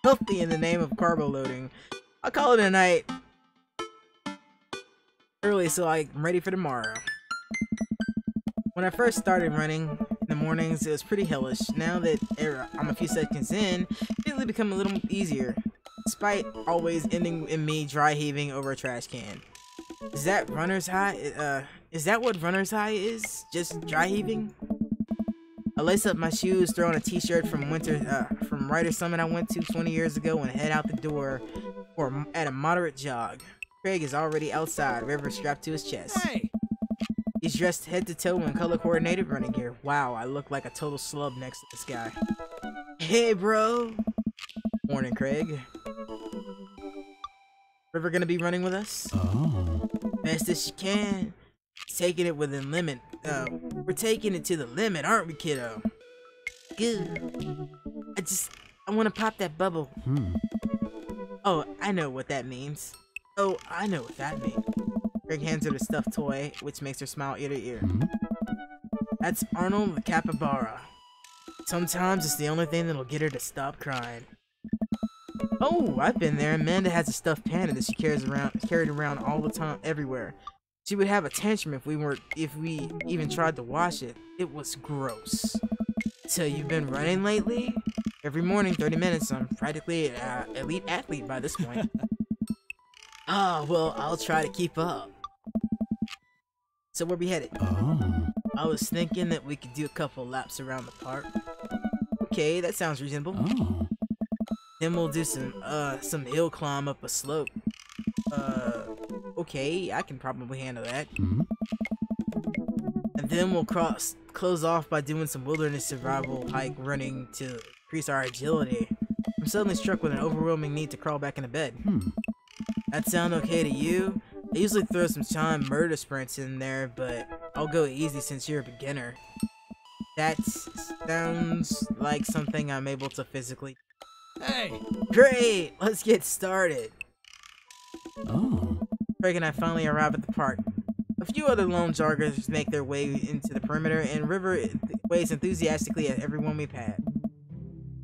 healthy in the name of carbo loading. I'll call it a night. Early so I'm ready for tomorrow. When I first started running in the mornings, it was pretty hellish. Now that I'm a few seconds in, it's really become a little easier. Despite always ending in me dry heaving over a trash can. Is that runner's high? Is that what runner's high is? Just dry heaving? I lace up my shoes, throw on a t-shirt from Writer Summit I went to 20 years ago, and head out the door at a moderate jog. Craig is already outside, River strapped to his chest. Hey! He's dressed head to toe in color-coordinated running gear. Wow, I look like a total slub next to this guy. Hey, bro! Morning, Craig. River gonna be running with us? Oh. Best as she can. Taking it within limit. We're taking it to the limit, aren't we, kiddo? Good. I want to pop that bubble. Oh, I know what that means. Oh, I know what that means. Craig hands her the stuffed toy, which makes her smile ear to ear. That's Arnold the capybara. Sometimes it's the only thing that'll get her to stop crying. Oh, I've been there. Amanda has a stuffed panda that she carried around all the time, everywhere. She would have a tantrum if we even tried to wash it. It was gross. So you've been running lately? Every morning, 30 minutes. I'm practically an elite athlete by this point. Ah, well, I'll try to keep up. So where we headed? Oh. I was thinking that we could do a couple laps around the park. Okay, that sounds reasonable. Oh. Then we'll do some hill climb up a slope. Okay, I can probably handle that. And then we'll close off by doing some wilderness survival hike running to increase our agility. I'm suddenly struck with an overwhelming need to crawl back into bed. That sound okay to you? I usually throw some time murder sprints in there, but I'll go easy since you're a beginner. That sounds like something I'm able to physically. Hey! Great! Let's get started! Oh. Craig and I finally arrive at the park. A few other lone joggers make their way into the perimeter, and River waves enthusiastically at everyone we pass.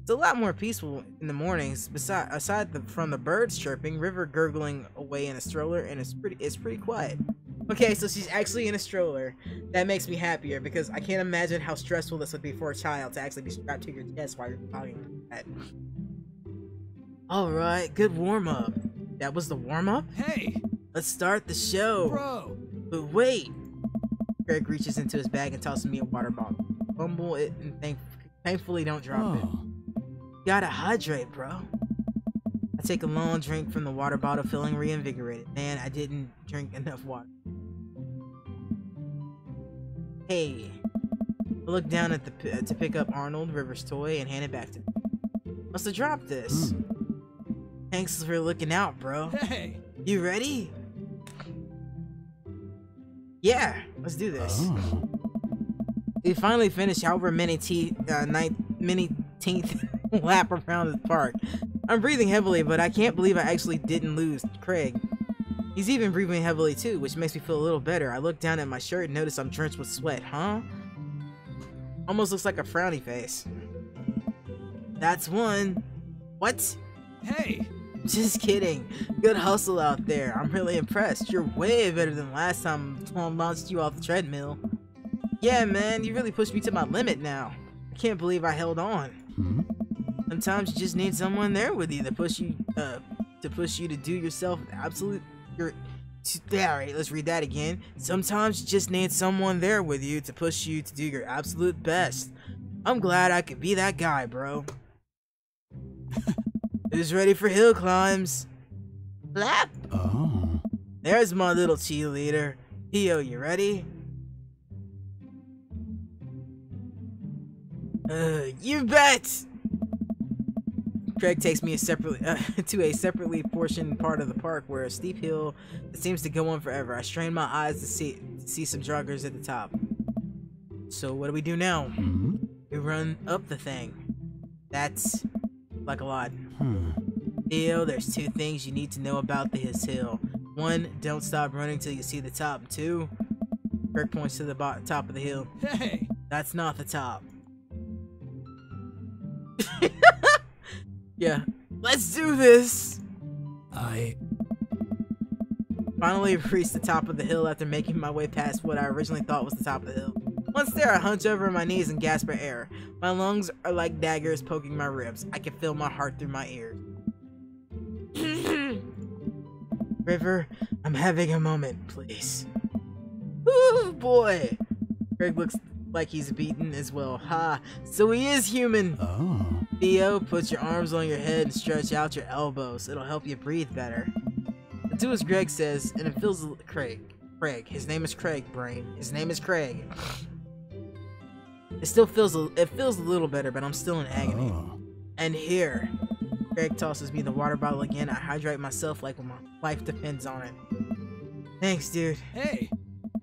It's a lot more peaceful in the mornings. Aside from the birds chirping, River gurgling away in a stroller, and it's pretty quiet. Okay, so she's actually in a stroller. That makes me happier because I can't imagine how stressful this would be for a child to actually be strapped to your chest while you're talking like that. All right, good warm up. That was the warm up? Hey! Let's start the show. Bro! But wait! Craig reaches into his bag and tosses me a water bottle. Fumble it and thankfully don't drop it. Gotta hydrate, bro. I take a long drink from the water bottle, feeling reinvigorated. Man, I didn't drink enough water. Hey. I look down at to pick up Arnold, River's toy, and hand it back to him. Must have dropped this. Thanks for looking out, bro. Hey! You ready? Yeah, let's do this. Oh. We finally finished however many tenth lap around the park. I'm breathing heavily, but I can't believe I actually didn't lose Craig. He's even breathing heavily too, which makes me feel a little better. I look down at my shirt and notice I'm drenched with sweat, huh? Almost looks like a frowny face. That's one. What? Hey! Just kidding. Good hustle out there. I'm really impressed. You're way better than last time Tom launched you off the treadmill. Yeah, man, you really pushed me to my limit now. I can't believe I held on. Hmm? Sometimes you just need someone there with you to push you to do yourself absolute alright, let's read that again. Sometimes you just need someone there with you to push you to do your absolute best. I'm glad I could be that guy, bro. Who's ready for hill climbs? Flap! Oh. There's my little cheerleader. Theo, you ready? You bet! Craig takes me to a separately portioned part of the park where a steep hill that seems to go on forever. I strain my eyes to see some joggers at the top. So what do we do now? Hmm? We run up the thing. That's like a lot. Hmm. Theo, there's two things you need to know about this hill. One, don't stop running till you see the top. Two, Craig points to the top of the hill. Hey! That's not the top. Yeah, let's do this! Finally reached the top of the hill after making my way past what I originally thought was the top of the hill. Once there, I hunch over my knees and gasp for air. My lungs are like daggers poking my ribs. I can feel my heart through my ears. River, I'm having a moment, please. Ooh, boy! Craig looks like he's beaten as well. Ha! So he is human! Oh. Theo, put your arms on your head and stretch out your elbows. It'll help you breathe better. Do as Greg says, and it feels Craig. His name is Craig, brain. His name is Craig. It still feels a little better, but I'm still in agony. Oh. And here, Craig tosses me the water bottle again. I hydrate myself like when my life depends on it. Thanks, dude. Hey!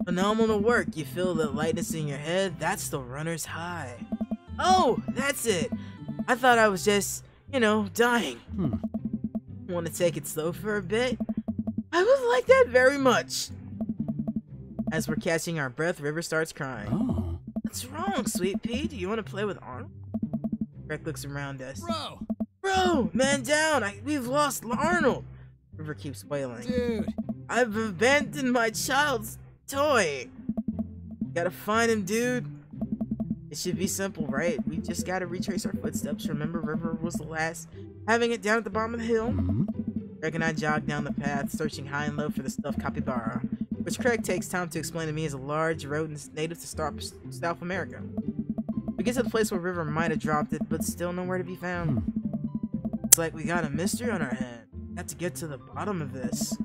Phenomenal work. You feel the lightness in your head? That's the runner's high. Oh, that's it. I thought I was just, dying. Want to take it slow for a bit? I would like that very much. As we're catching our breath, River starts crying. Oh. What's wrong, sweet pea? Do you want to play with Arnold? Greg looks around us. Bro! Man down! We've lost Arnold! River keeps wailing. Dude! I've abandoned my child's toy! Gotta find him, dude. It should be simple, right? We just gotta retrace our footsteps. Remember, River was the last, having it down at the bottom of the hill? Hmm? Craig and I jog down the path, searching high and low for the stuffed capybara, which Craig takes time to explain to me is a large rodent native to South America. We get to the place where River might have dropped it, but still nowhere to be found. It's like we got a mystery on our head. Got to get to the bottom of this.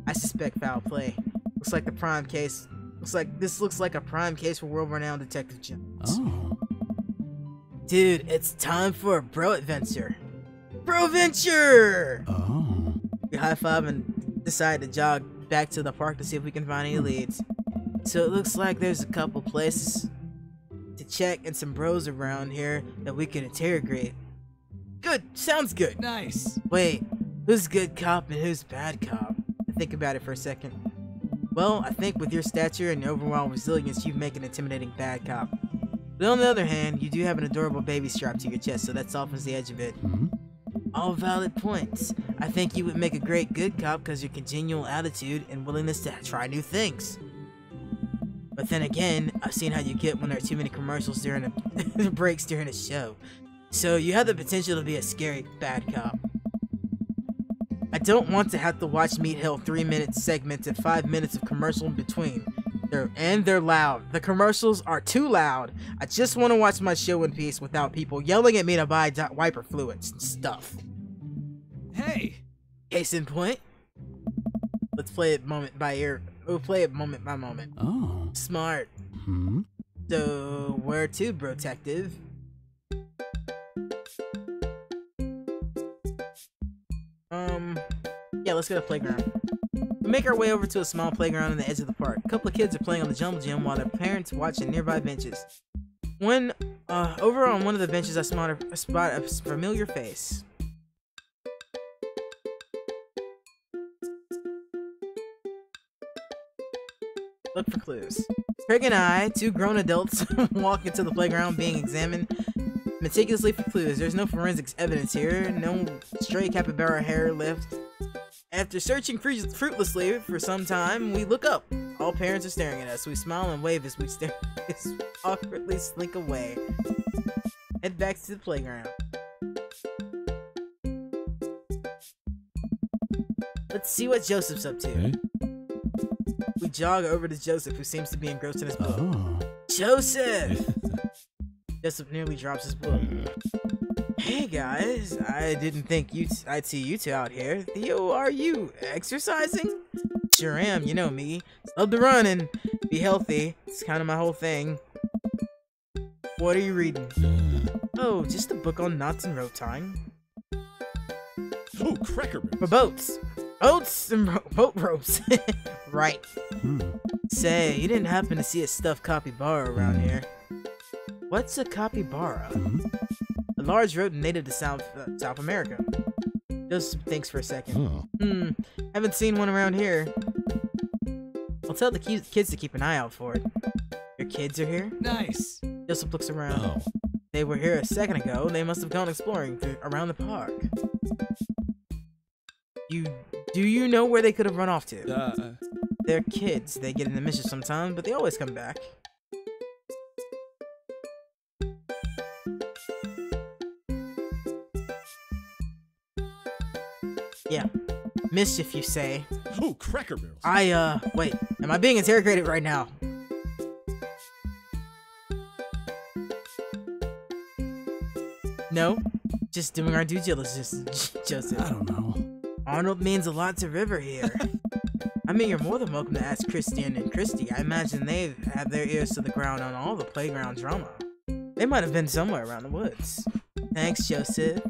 I suspect foul play. Looks like a prime case for world-renowned Detective Jones. Oh. Dude, it's time for a bro adventure. Bro venture! Oh. We high-five and decide to jog back to the park to see if we can find any leads. So it looks like there's a couple places to check and some bros around here that we can interrogate. Good, sounds good. Nice. Wait, who's good cop and who's bad cop? Think about it for a second. Well, I think with your stature and your overall resilience, you make an intimidating bad cop. But on the other hand, you do have an adorable baby strapped to your chest, so that softens the edge of it. Hmm? All valid points. I think you would make a great good cop because your congenial attitude and willingness to try new things. But then again, I've seen how you get when there are too many commercials during the breaks during a show. So you have the potential to be a scary bad cop. I don't want to have to watch Meat Hill 3-minute segments and 5 minutes of commercial in between. They're loud. The commercials are too loud. I just want to watch my show in peace without people yelling at me to buy wiper fluids and stuff. Hey! Case in point. Let's play it moment by ear. We'll play it moment by moment. Oh. Smart. Hmm? So, where to, Brotective? Yeah, let's go to playground. We make our way over to a small playground on the edge of the park. A couple of kids are playing on the jungle gym while their parents watch in nearby benches. Over on one of the benches, I spot a familiar face. Look for clues. Craig and I, two grown adults, walk into the playground being examined meticulously for clues. There's no forensics evidence here, no stray capybara hair left. After searching fruitlessly for some time, we look up. All parents are staring at us. We smile and wave as we awkwardly slink away. Head back to the playground. Let's see what Joseph's up to. Okay. We jog over to Joseph, who seems to be engrossed in his book. Oh. Joseph! Joseph nearly drops his book. Hey guys, I didn't think I'd see you two out here. Theo, are you exercising? Sure am, you know me. Love to run and be healthy. It's kind of my whole thing. What are you reading? Oh, just a book on knots and rope tying. Oh, cracker barrels. For boats. Boats and boat ropes. Right. Say, you didn't happen to see a stuffed capybara around here. What's a capybara? A large rodent native to South America. Joseph thinks for a second. Haven't seen one around here. I'll tell the kids to keep an eye out for it. Your kids are here? Nice. Joseph looks around. Oh. They were here a second ago. They must have gone exploring around the park. Do you know where they could have run off to? They're kids. They get in the mischief sometimes, but they always come back. Yeah. Mischief, you say? Oh, cracker barrels. Wait. Am I being interrogated right now? No? Just doing our due diligence, Joseph. I don't know. Arnold means a lot to River here. I mean, you're more than welcome to ask Christian and Christy. I imagine they have their ears to the ground on all the playground drama. They might have been somewhere around the woods. Thanks, Joseph.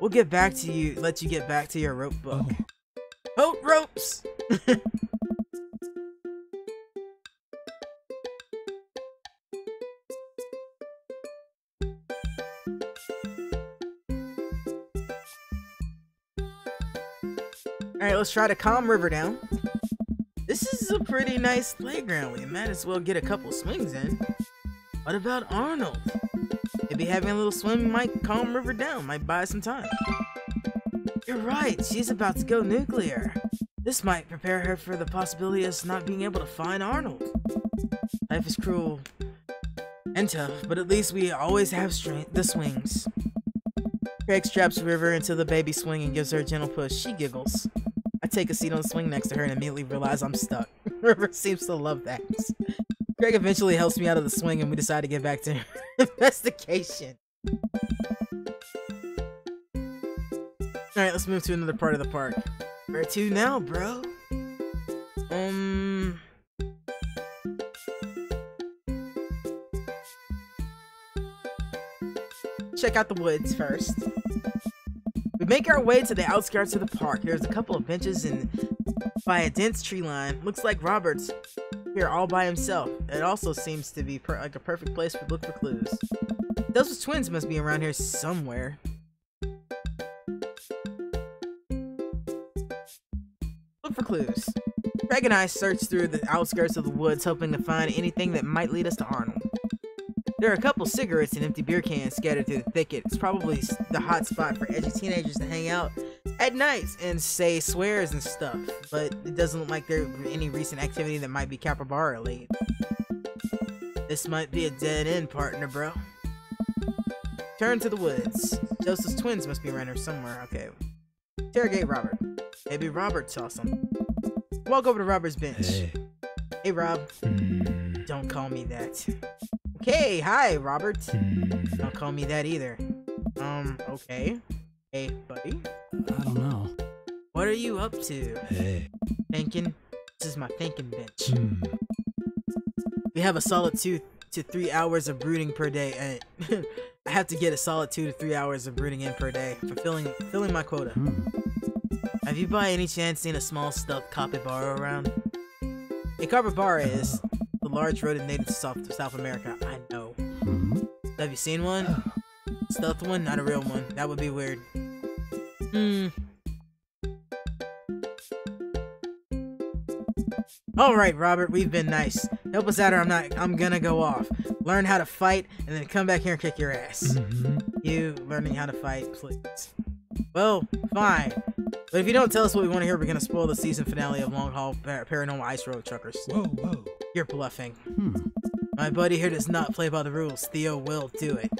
We'll get back to you, let you get back to your rope book. Boat ropes! Alright, let's try to calm River down. This is a pretty nice playground. We might as well get a couple swings in. What about Arnold? Maybe having a little swim might calm River down, might buy some time. You're right, she's about to go nuclear. This might prepare her for the possibility of us not being able to find Arnold. Life is cruel and tough, but at least we always have the swings. Craig straps River into the baby swing and gives her a gentle push. She giggles. I take a seat on the swing next to her and immediately realize I'm stuck. River seems to love that. Craig eventually helps me out of the swing and we decide to get back to investigation. Alright, let's move to another part of the park. Where to now, bro? Check out the woods first. We make our way to the outskirts of the park. There's a couple of benches and by a dense tree line. Looks like Robert's here all by himself. It also seems to be like a perfect place to look for clues. Those twins must be around here somewhere. Look for clues. Craig and I search through the outskirts of the woods hoping to find anything that might lead us to Arnold. There are a couple cigarettes and empty beer cans scattered through the thicket. It's probably the hot spot for edgy teenagers to hang out at nights and say swears and stuff, but it doesn't look like there's any recent activity that might be capybara related. This might be a dead end, partner, bro. Turn to the woods. Joseph's twins must be around here somewhere. Okay. Interrogate Robert. Maybe Robert saw something. Walk over to Robert's bench. Hey, Rob. Don't call me that. Okay, hi, Robert. Don't call me that either. Okay. Hey, buddy. I don't know. What are you up to? Hey. Thinking. This is my thinking bench. We have a solid 2 to 3 hours of brooding per day, and I have to get a solid 2 to 3 hours of brooding in per day for filling my quota. Have you by any chance seen a small stuffed capybara around? A capybara is the large rodent native to South America. I know. Have you seen one? Stuffed one? Not a real one. That would be weird. Alright, Robert, we've been nice. Help us out or I'm gonna go off. Learn how to fight, and then come back here and kick your ass. You learning how to fight, please. Well, fine. But if you don't tell us what we want to hear, we're gonna spoil the season finale of Long Haul Paranormal Ice Road Truckers. Whoa. You're bluffing. My buddy here does not play by the rules. Theo will do it.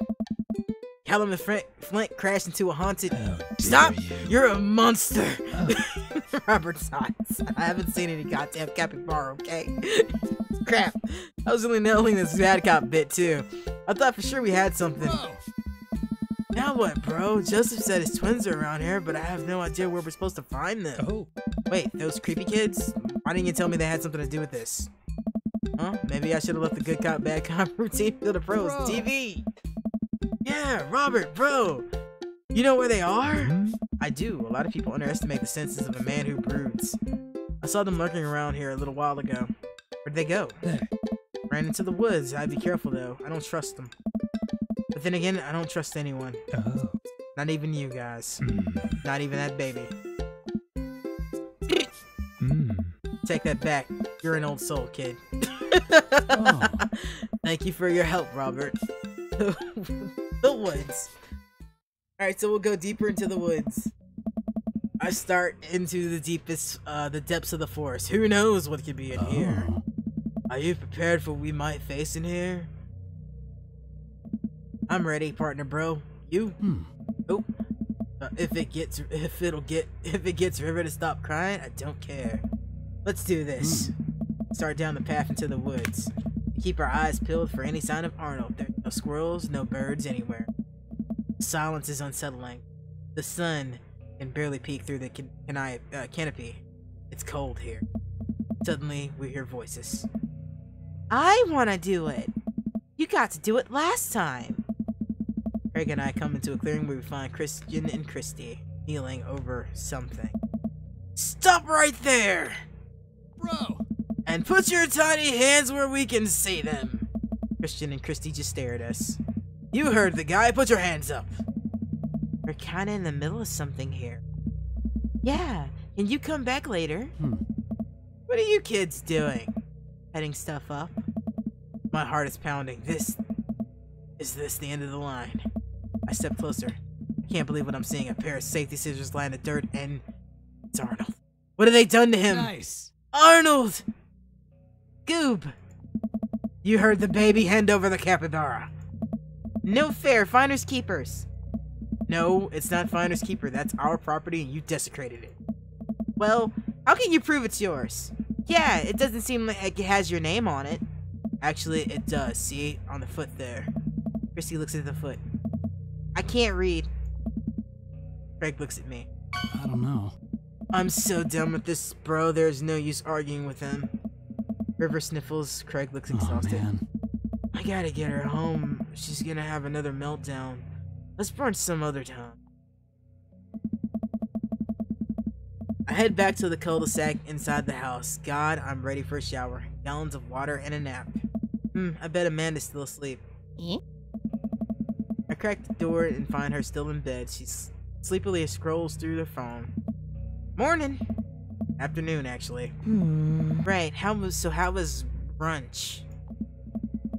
Callum and Flint crashed into a haunted... Stop! You're a monster! Robert sighs. I haven't seen any goddamn capybara, okay? Crap. I was really nailing this bad cop bit, too. I thought for sure we had something. Whoa. Now what, bro? Joseph said his twins are around here, but I have no idea where we're supposed to find them. Oh. Wait, those creepy kids? Why didn't you tell me they had something to do with this? Huh? Maybe I should have left the good cop, bad cop routine to the pros. Bro. TV! Yeah, Robert, bro! You know where they are? I do. A lot of people underestimate the senses of a man who broods. I saw them lurking around here a little while ago. Where'd they go? There. Ran into the woods. I'd be careful, though. I don't trust them. But then again, I don't trust anyone. Oh. Not even you guys. Not even that baby. Take that back. You're an old soul, kid. Oh. Thank you for your help, Robert. The woods. Alright, so we'll go deeper into the woods. I start into the deepest, the depths of the forest. Who knows what could be in here? Are you prepared for what we might face in here? I'm ready, partner, bro. You? Oh. If it gets River to stop crying, I don't care. Let's do this. Start down the path into the woods. Keep our eyes peeled for any sign of Arnold. There's no squirrels, no birds anywhere. Silence is unsettling. The sun can barely peek through the canopy. It's cold here. Suddenly, we hear voices. I want to do it. You got to do it last time. Craig and I come into a clearing where we find Christian and Christy kneeling over something. Stop right there! Bro! And put your tiny hands where we can see them. Christian and Christy just stare at us. You heard the guy. Put your hands up. We're kinda in the middle of something here. Yeah, can you come back later? What are you kids doing? Heading stuff up? My heart is pounding. Is this the end of the line? I step closer. I can't believe what I'm seeing. A pair of safety scissors lie in the dirt, and it's Arnold. What have they done to him? Nice. Arnold! Goob! You heard the baby. Hand over the capybara. No fair. Finders keepers. No, it's not finders keeper. That's our property and you desecrated it. Well, how can you prove it's yours? Yeah, it doesn't seem like it has your name on it. Actually, it does. See? On the foot there. Christy looks at the foot. I can't read. Craig looks at me. I don't know. I'm so done with this, bro. There's no use arguing with him. River sniffles. Craig looks exhausted. Oh, man. I gotta get her home. She's gonna have another meltdown. Let's brunch some other time. I head back to the cul-de-sac inside the house. God, I'm ready for a shower. Gallons of water and a nap. I bet Amanda's still asleep. I crack the door and find her still in bed. She sleepily scrolls through her phone. Morning. Afternoon, actually. Right, how was brunch?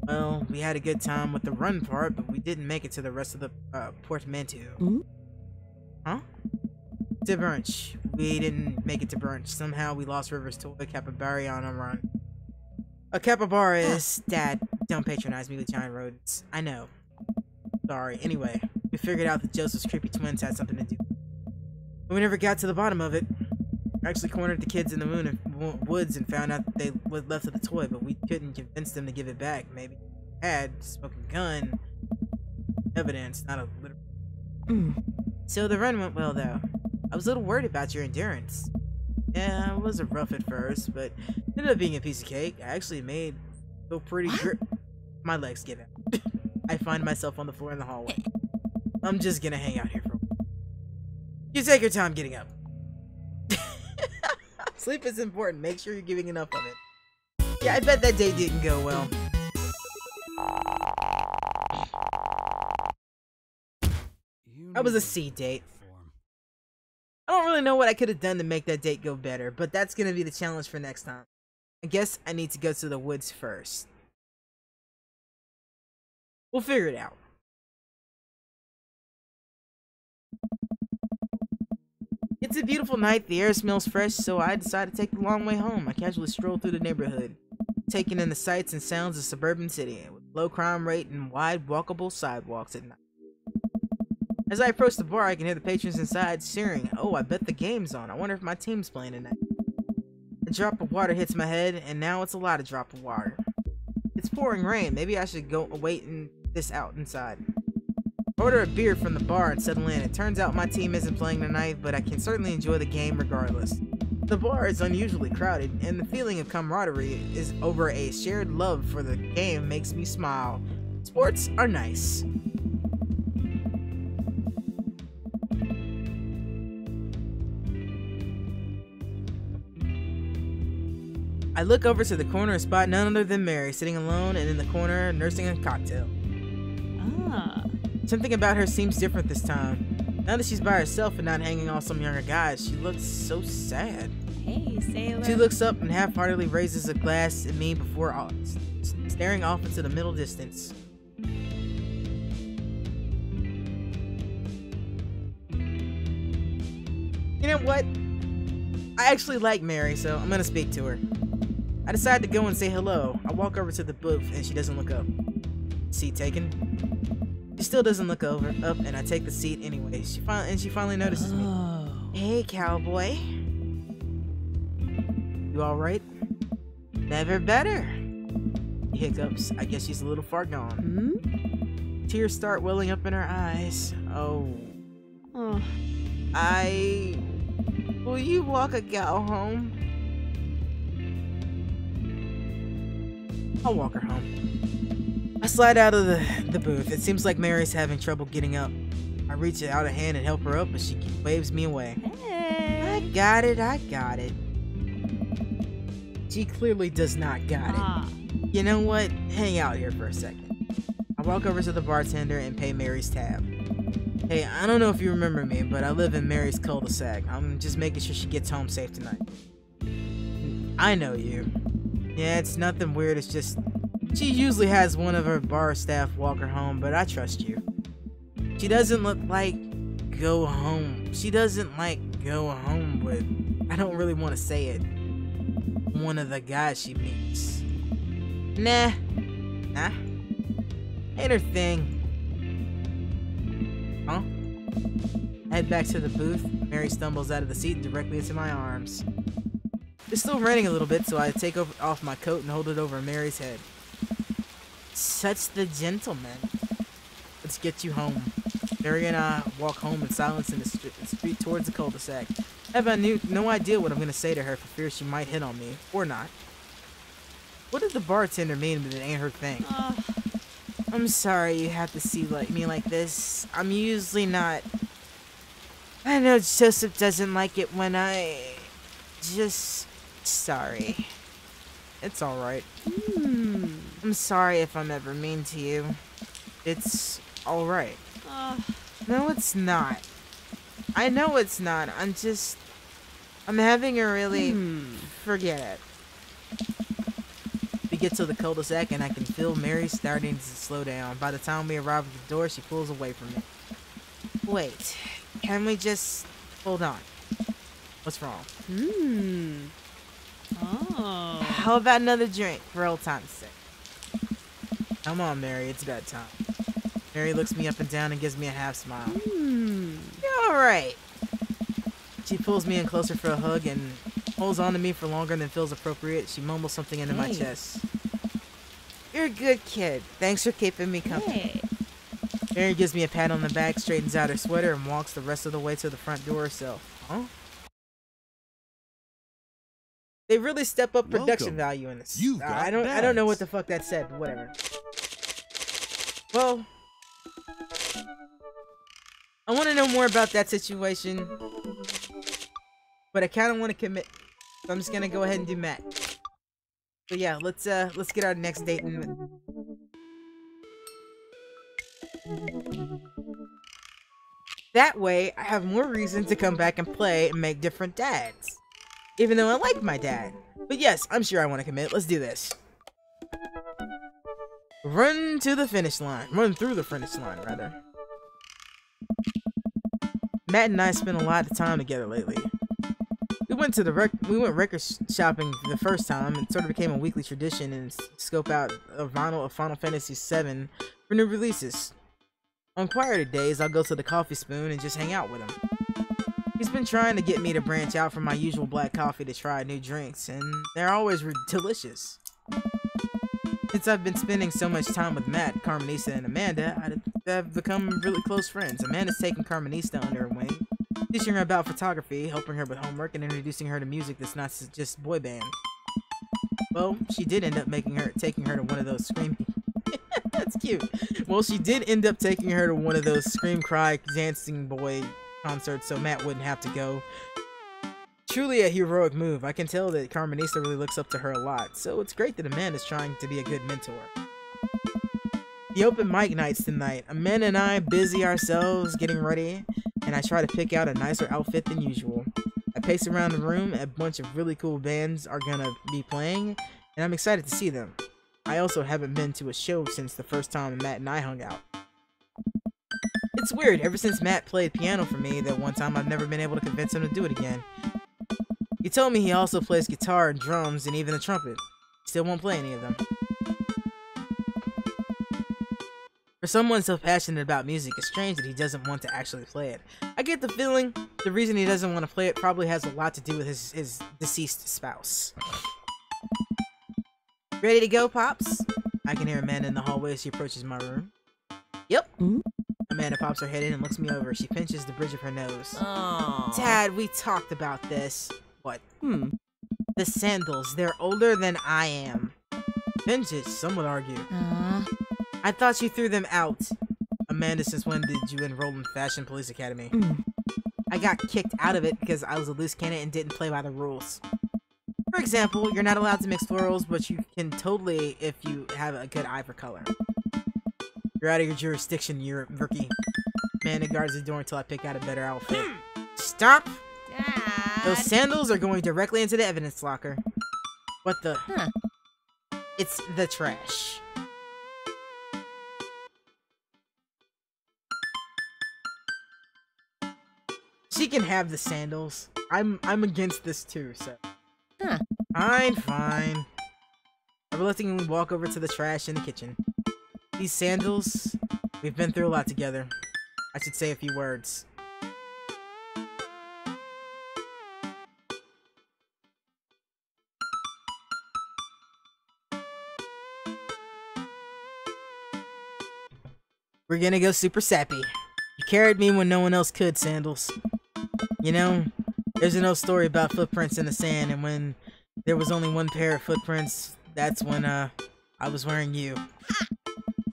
Well, we had a good time with the run part, but we didn't make it to the rest of the portmanteau. Huh? To brunch. We didn't make it to brunch. Somehow we lost River's toy capybara on a run. A capybara is... Dad, don't patronize me with giant rodents. I know. Sorry. Anyway, we figured out that Joseph's creepy twins had something to do. But we never got to the bottom of it. We actually cornered the kids in the woods and found out they was left of the toy, but we couldn't convince them to give it back. Maybe had smoking gun. Evidence, not a literal. So the run went well, though. I was a little worried about your endurance. Yeah, I was rough at first, but ended up being a piece of cake. I actually made feel pretty grip. My legs give out. I find myself on the floor in the hallway. I'm just gonna hang out here for a while. You take your time getting up. Sleep is important. Make sure you're giving enough of it. Yeah, I bet that date didn't go well. That was a C date. I don't really know what I could have done to make that date go better, but that's gonna be the challenge for next time. I guess I need to go to the woods first. We'll figure it out. It's a beautiful night, the air smells fresh, so I decided to take the long way home. I casually strolled through the neighborhood, taking in the sights and sounds of suburban city, with low crime rate and wide walkable sidewalks at night. As I approach the bar, I can hear the patrons inside cheering. Oh, I bet the game's on. I wonder if my team's playing tonight. A drop of water hits my head, and now it's a lot of drop of water. It's pouring rain. Maybe I should go wait this out inside. Order a beer from the bar and settle in. It turns out my team isn't playing tonight, but I can certainly enjoy the game regardless. The bar is unusually crowded, and the feeling of camaraderie is over a shared love for the game makes me smile. Sports are nice. I look over to the corner and spot none other than Mary, sitting alone and in the corner, nursing a cocktail. Ah. Something about her seems different this time. Now that she's by herself and not hanging off some younger guys, she looks so sad. Hey, sailor. She looks up and half-heartedly raises a glass at me before staring off into the middle distance. You know what? I actually like Mary, so I'm gonna speak to her. I decide to go and say hello. I walk over to the booth and she doesn't look up. Seat taken. She still doesn't look up, and I take the seat anyway. She finally notices me. Hey, cowboy. You alright? Never better. He hiccups. I guess she's a little far gone. Hmm? Tears start welling up in her eyes. Oh. Will you walk a gal home? I'll walk her home. I slide out of the booth. It seems like Mary's having trouble getting up. I reach out a hand and help her up, but she waves me away. Hey. I got it. She clearly does not got it. You know what? Hang out here for a second. I walk over to the bartender and pay Mary's tab. Hey, I don't know if you remember me, but I live in Mary's cul-de-sac. I'm just making sure she gets home safe tonight. I know you. Yeah, it's nothing weird, it's just... She usually has one of her bar staff walk her home, but I trust you. She doesn't look like go home. She doesn't like go home with... I don't really want to say it. One of the guys she meets. Nah. Ain't her thing. Huh? Head back to the booth. Mary stumbles out of the seat directly into my arms. It's still raining a little bit, so I take off my coat and hold it over Mary's head. Such the gentleman. Let's get you home. Mary and I walk home in silence in the street towards the cul-de-sac. I have no idea what I'm going to say to her for fear she might hit on me, or not. What did the bartender mean that it ain't her thing? I'm sorry you have to see me like this. I'm usually not... I know Joseph doesn't like it when I... Just... Sorry. It's alright. I'm sorry if I'm ever mean to you. It's alright. No, it's not. I know it's not. I'm having a really... Forget it. We get to the cul-de-sac and I can feel Mary starting to slow down. By the time we arrive at the door, she pulls away from me. Wait. Can we just... Hold on. What's wrong? How about another drink for old time's sake? Come on, Mary. It's bedtime. Mary looks me up and down and gives me a half smile. You're alright. She pulls me in closer for a hug and holds on to me for longer than feels appropriate. She mumbles something into my chest. You're a good kid. Thanks for keeping me company. Mary gives me a pat on the back, straightens out her sweater, and walks the rest of the way to the front door herself. Huh? They really step up production value in this. I don't know what the fuck that said, but whatever. Well, I want to know more about that situation, but I kind of want to commit. So I'm just gonna go ahead and do Matt. So yeah, let's get our next date in. That way, I have more reason to come back and play and make different dads. Even though I like my dad. But yes, I'm sure I want to commit. Let's do this. Run to the finish line. Run through the finish line, rather. Matt and I spent a lot of time together lately. We went record shopping for the first time and sort of became a weekly tradition and scope out a vinyl of Final Fantasy VII for new releases. On quieter days, I'll go to the Coffee Spoon and just hang out with him. He's been trying to get me to branch out from my usual black coffee to try new drinks, and they're always delicious. Since I've been spending so much time with Matt, Carmenista, and Amanda, I've become really close friends. Amanda's taken Carmenista under her wing, teaching her about photography, helping her with homework, and introducing her to music that's not just boy band. Well, she did end up taking her to one of those screaming... That's cute. Well, she did end up taking her to one of those scream cry dancing boy concerts so Matt wouldn't have to go. Truly a heroic move. I can tell that Carmenista really looks up to her a lot, so it's great that Amanda's trying to be a good mentor. The open mic nights tonight. Amanda and I busy ourselves getting ready, and I try to pick out a nicer outfit than usual. I pace around the room, a bunch of really cool bands are gonna be playing, and I'm excited to see them. I also haven't been to a show since the first time Matt and I hung out. It's weird, ever since Matt played piano for me that one time, I've never been able to convince him to do it again. He told me he also plays guitar and drums and even the trumpet. Still won't play any of them. For someone so passionate about music, it's strange that he doesn't want to actually play it. I get the feeling the reason he doesn't want to play it probably has a lot to do with his deceased spouse. Ready to go, Pops? I can hear Amanda in the hallway as she approaches my room. Yep. Amanda pops her head in and looks me over. She pinches the bridge of her nose. Aww. Dad, we talked about this. What? The sandals. They're older than I am. Vintage, some would argue. I thought you threw them out. Amanda, since when did you enroll in Fashion Police Academy? I got kicked out of it because I was a loose cannon and didn't play by the rules. For example, you're not allowed to mix florals, but you can totally if you have a good eye for color. You're out of your jurisdiction, you rookie. Amanda guards the door until I pick out a better outfit. Stop! Dad. Those sandals are going directly into the evidence locker. What the? It's the trash. She can have the sandals. I'm against this too, so. Fine. I reluctantly walk over to the trash in the kitchen. These sandals, we've been through a lot together. I should say a few words. We're gonna go super sappy. You carried me when no one else could, Sandals. You know, there's an old story about footprints in the sand, and when there was only one pair of footprints, that's when, I was wearing you.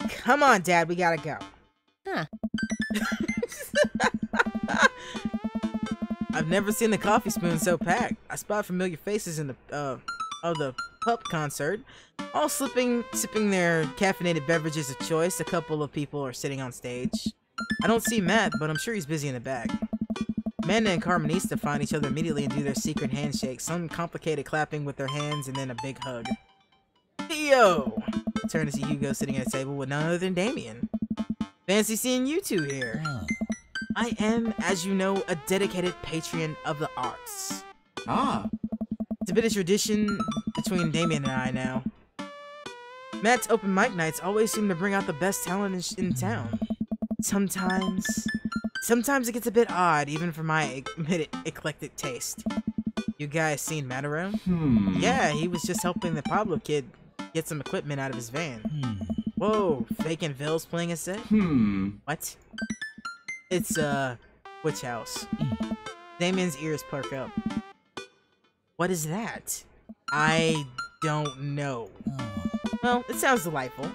Come on, Dad, we gotta go. I've never seen the Coffee Spoon so packed. I spot familiar faces in the pup concert, all sipping their caffeinated beverages of choice. A couple of people are sitting on stage. I don't see Matt, but I'm sure he's busy in the back. Amanda and Carmenista find each other immediately and do their secret handshake, some complicated clapping with their hands, and then a big hug. Theo! I turn to see Hugo sitting at a table with none other than Damien. Fancy seeing you two here. I am, as you know, a dedicated patron of the arts. It's a bit of tradition between Damien and I now. Matt's open mic nights always seem to bring out the best talent in town. Sometimes it gets a bit odd, even for my admitted eclectic taste. You guys seen Matt around? Yeah, he was just helping the Pablo kid get some equipment out of his van. Whoa, Fake and Ville's playing a set? What? It's, Witch House. Damien's ears perk up. What is that? I don't know. Well, it sounds delightful.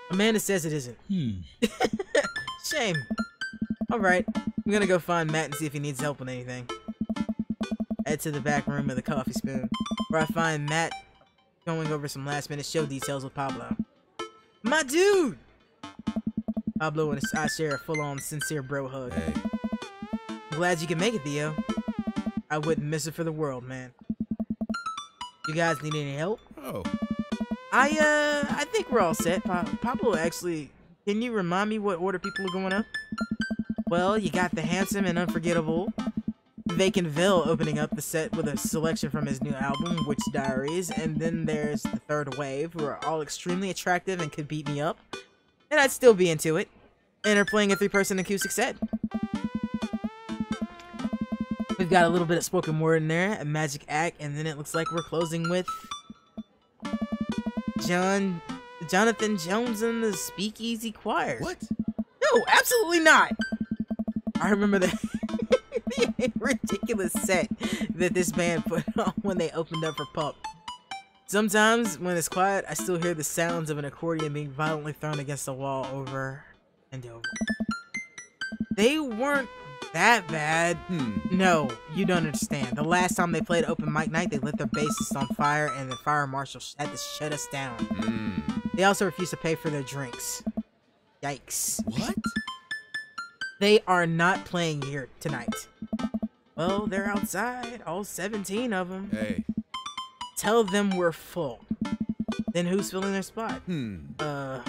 Amanda says it isn't. Shame. Alright, I'm gonna go find Matt and see if he needs help with anything. Head to the back room of the Coffee Spoon, where I find Matt going over some last-minute show details with Pablo. My dude! Pablo and I share a full-on sincere bro hug. Hey. I'm glad you can make it, Theo. I wouldn't miss it for the world, man. You guys need any help? Oh. I think we're all set. Pablo, actually, can you remind me what order people are going up? Well, you got the handsome and unforgettable Vacant Veil opening up the set with a selection from his new album, Witch Diaries, and then there's the Third Wave, who are all extremely attractive and could beat me up, and I'd still be into it, and are playing a 3-person acoustic set. We've got a little bit of spoken word in there, a magic act, and then it looks like we're closing with Jonathan Jones and the Speakeasy Choir. What? No, absolutely not. I remember the ridiculous set that this band put on when they opened up for Pup. Sometimes, when it's quiet, I still hear the sounds of an accordion being violently thrown against the wall over and over. They weren't that bad. No, you don't understand. The last time they played open mic night, they lit their bassist on fire and the fire marshal had to shut us down. They also refused to pay for their drinks. Yikes. What? They are not playing here tonight. Well, they're outside, all 17 of them. Hey. Tell them we're full. Then who's filling their spot? Alright.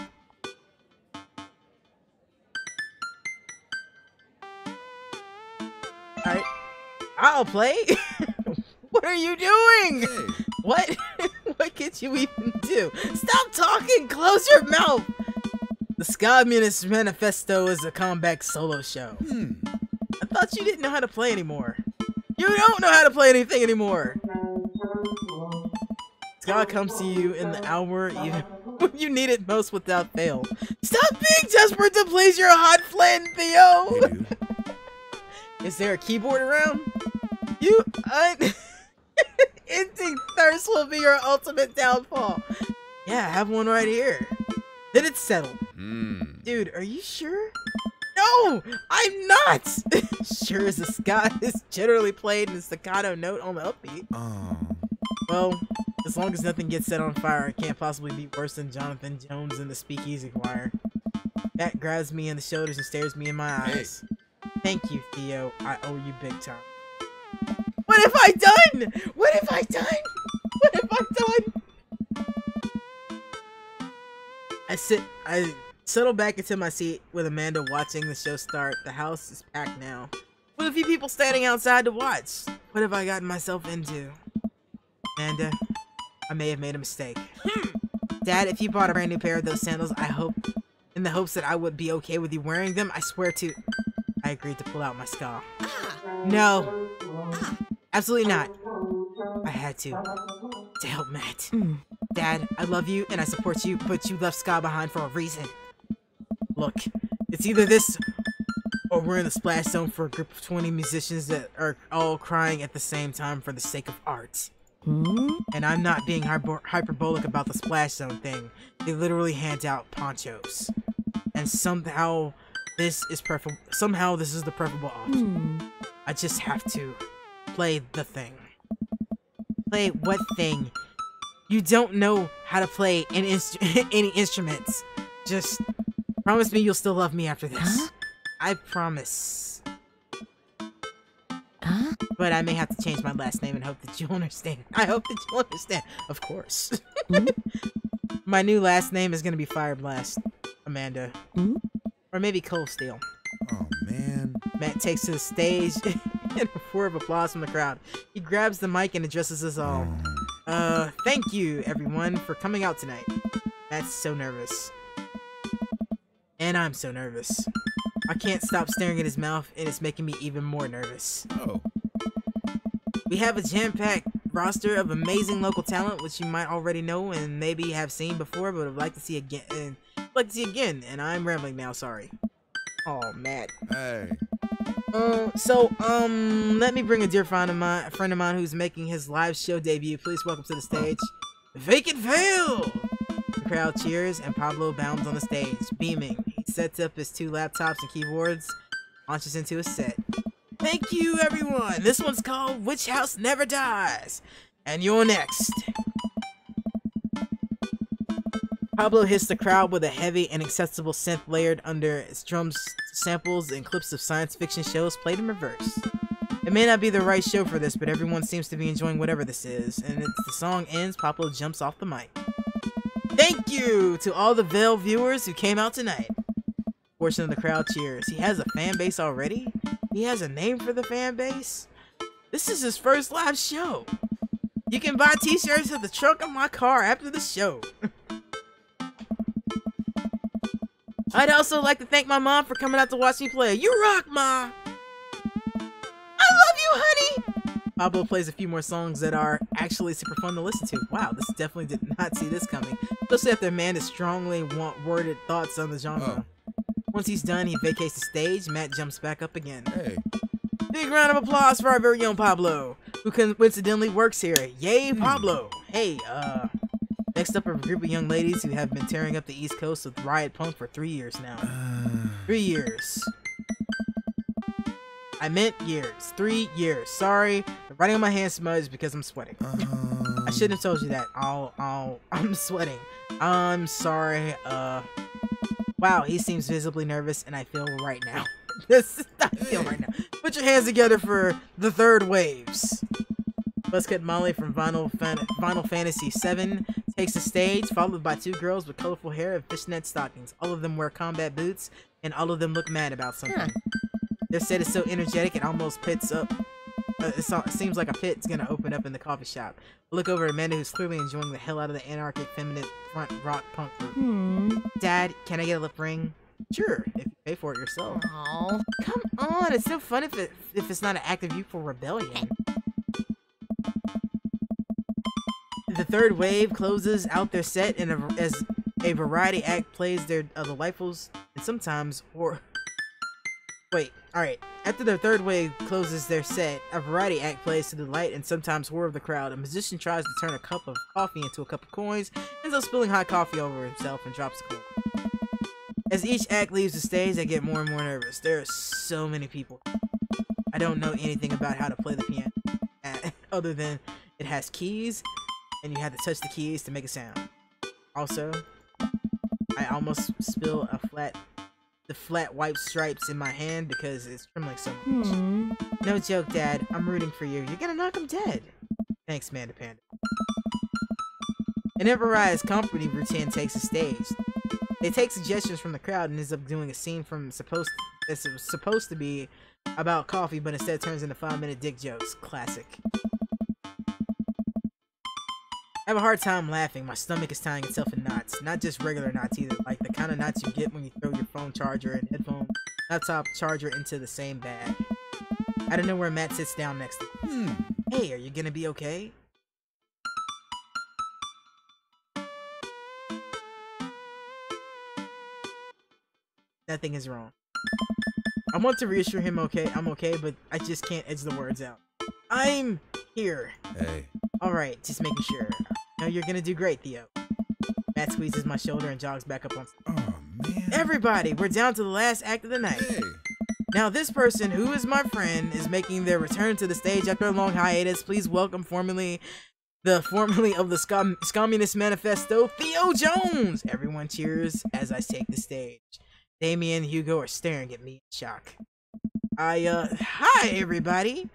I'll play. What are you doing? Hey. What? What could you even do? Stop talking! Close your mouth! The Ska Manifesto is a comeback solo show. I thought you didn't know how to play anymore. You don't know how to play anything anymore! Ska comes to you in the hour when you need it most without fail. Stop being desperate to please your hot flame, Theo! Hey, dude. Is there a keyboard around? You ending thirst will be your ultimate downfall. Yeah, I have one right here. Then it's settled. Dude, are you sure? No, I'm not! Sure as the ska is generally played in a staccato note on the upbeat. Oh. Well, as long as nothing gets set on fire, it can't possibly be worse than Jonathan Jones and the Speakeasy Choir. That grabs me in the shoulders and stares me in my eyes. Thank you, Theo. I owe you big time. What have I done? What have I done? What have I done? I settle back into my seat with Amanda watching the show start. The house is packed now, with a few people standing outside to watch. What have I gotten myself into? Amanda, I may have made a mistake. Dad, if you bought a brand new pair of those sandals, in the hopes that I would be okay with you wearing them, I swear to... I agreed to pull out my ska. No. Absolutely not. I had to help Matt. Dad, I love you and I support you, but you left ska behind for a reason. Look, it's either this or we're in the splash zone for a group of 20 musicians that are all crying at the same time for the sake of art. And I'm not being hyperbolic about the splash zone thing. They literally hand out ponchos. And somehow this is the preferable option. I just have to play the thing. Play what thing? You don't know how to play any instruments. Just promise me you'll still love me after this. I promise. But I may have to change my last name and hope that you'll understand. I hope that you'll understand. Of course. My new last name is gonna be Fire Blast, Amanda. Or maybe Cold Steel. Oh, man. Matt takes to the stage and a roar of applause from the crowd. He grabs the mic and addresses us all. Thank you, everyone, for coming out tonight. Matt's so nervous. And I'm so nervous. I can't stop staring at his mouth, and it's making me even more nervous. Oh. We have a jam-packed roster of amazing local talent, which you might already know and maybe have seen before, but would like to see again. And I'm rambling now. Sorry. Oh, Matt. Hey. Let me bring a dear friend of mine who's making his live show debut. Please welcome to the stage, Vacant Veil. The crowd cheers, and Pablo bounds on the stage, beaming. He sets up his 2 laptops and keyboards, launches into his set. Thank you, everyone. This one's called Which House Never Dies. And you're next. Pablo hits the crowd with a heavy and accessible synth layered under its drums, samples, and clips of science fiction shows played in reverse. It may not be the right show for this, but everyone seems to be enjoying whatever this is. And as the song ends, Pablo jumps off the mic. Thank you to all the Veil viewers who came out tonight. A portion of the crowd cheers. He has a fan base already? He has a name for the fan base? This is his first live show. You can buy t-shirts at the trunk of my car after the show. I'd also like to thank my mom for coming out to watch me play. You rock, Ma! I love you, honey! Pablo plays a few more songs that are actually super fun to listen to. Wow, this definitely did not see this coming. Especially after Amanda's strongly worded thoughts on the genre. Once he's done, he vacates the stage. Matt jumps back up again. Hey. Big round of applause for our very own Pablo, who coincidentally works here. Yay, Pablo! Hey, next up are a group of young ladies who have been tearing up the East Coast with Riot Punk for 3 years now. 3 years. I meant years. 3 years. Sorry, the writing on my hand smudged because I'm sweating. I shouldn't have told you that. I'm sweating. I'm sorry. Wow, he seems visibly nervous, and I feel right now. I feel right now. Put your hands together for the third waves. Buzzcut Molly from Final Fantasy VII takes the stage, followed by 2 girls with colorful hair and fishnet stockings. All of them wear combat boots, and all of them look mad about something. Their set is so energetic it almost pits up. It seems like a pit's gonna open up in the coffee shop. I look over at Amanda, who's clearly enjoying the hell out of the anarchic, feminine, front rock punk group. Dad, can I get a lip ring? Sure, if you pay for it yourself. Aww. Come on, it's no fun if it's not an act of youthful rebellion. The third wave closes out their set, and as a variety act plays their delightfuls and sometimes Wait, alright. After the third wave closes their set, a variety act plays to the delight and sometimes horror of the crowd. A musician tries to turn a cup of coffee into a cup of coins, ends up spilling hot coffee over himself and drops the coin. As each act leaves the stage, I get more and more nervous. There are so many people. I don't know anything about how to play the piano, other than it has keys, and you have to touch the keys to make a sound. Also, I almost spill the flat white stripes in my hand because it's trembling so much. No joke, Dad. I'm rooting for you. You're gonna knock him dead. Thanks, Manda Panda. An improvised comedy routine takes the stage. They take suggestions from the crowd and ends up doing a scene that's supposed to be about coffee, but instead turns into 5-minute dick jokes. Classic. I have a hard time laughing. My stomach is tying itself in knots. Not just regular knots either, like the kind of knots you get when you throw your phone charger and headphone laptop charger into the same bag. I don't know where Matt sits down next to me. Hey, are you gonna be okay? Nothing is wrong. I want to reassure him I'm okay, but I just can't edge the words out. I'm here. Hey. Alright, just making sure. No, you're gonna do great, Theo. Matt squeezes my shoulder and jogs back up on stage. Oh, man. Everybody, we're down to the last act of the night. Hey. Now, this person, who is my friend, is making their return to the stage after a long hiatus. Please welcome formerly of the Communist Manifesto, Theo Jones! Everyone cheers as I take the stage. Damien and Hugo are staring at me in shock. Hi, everybody!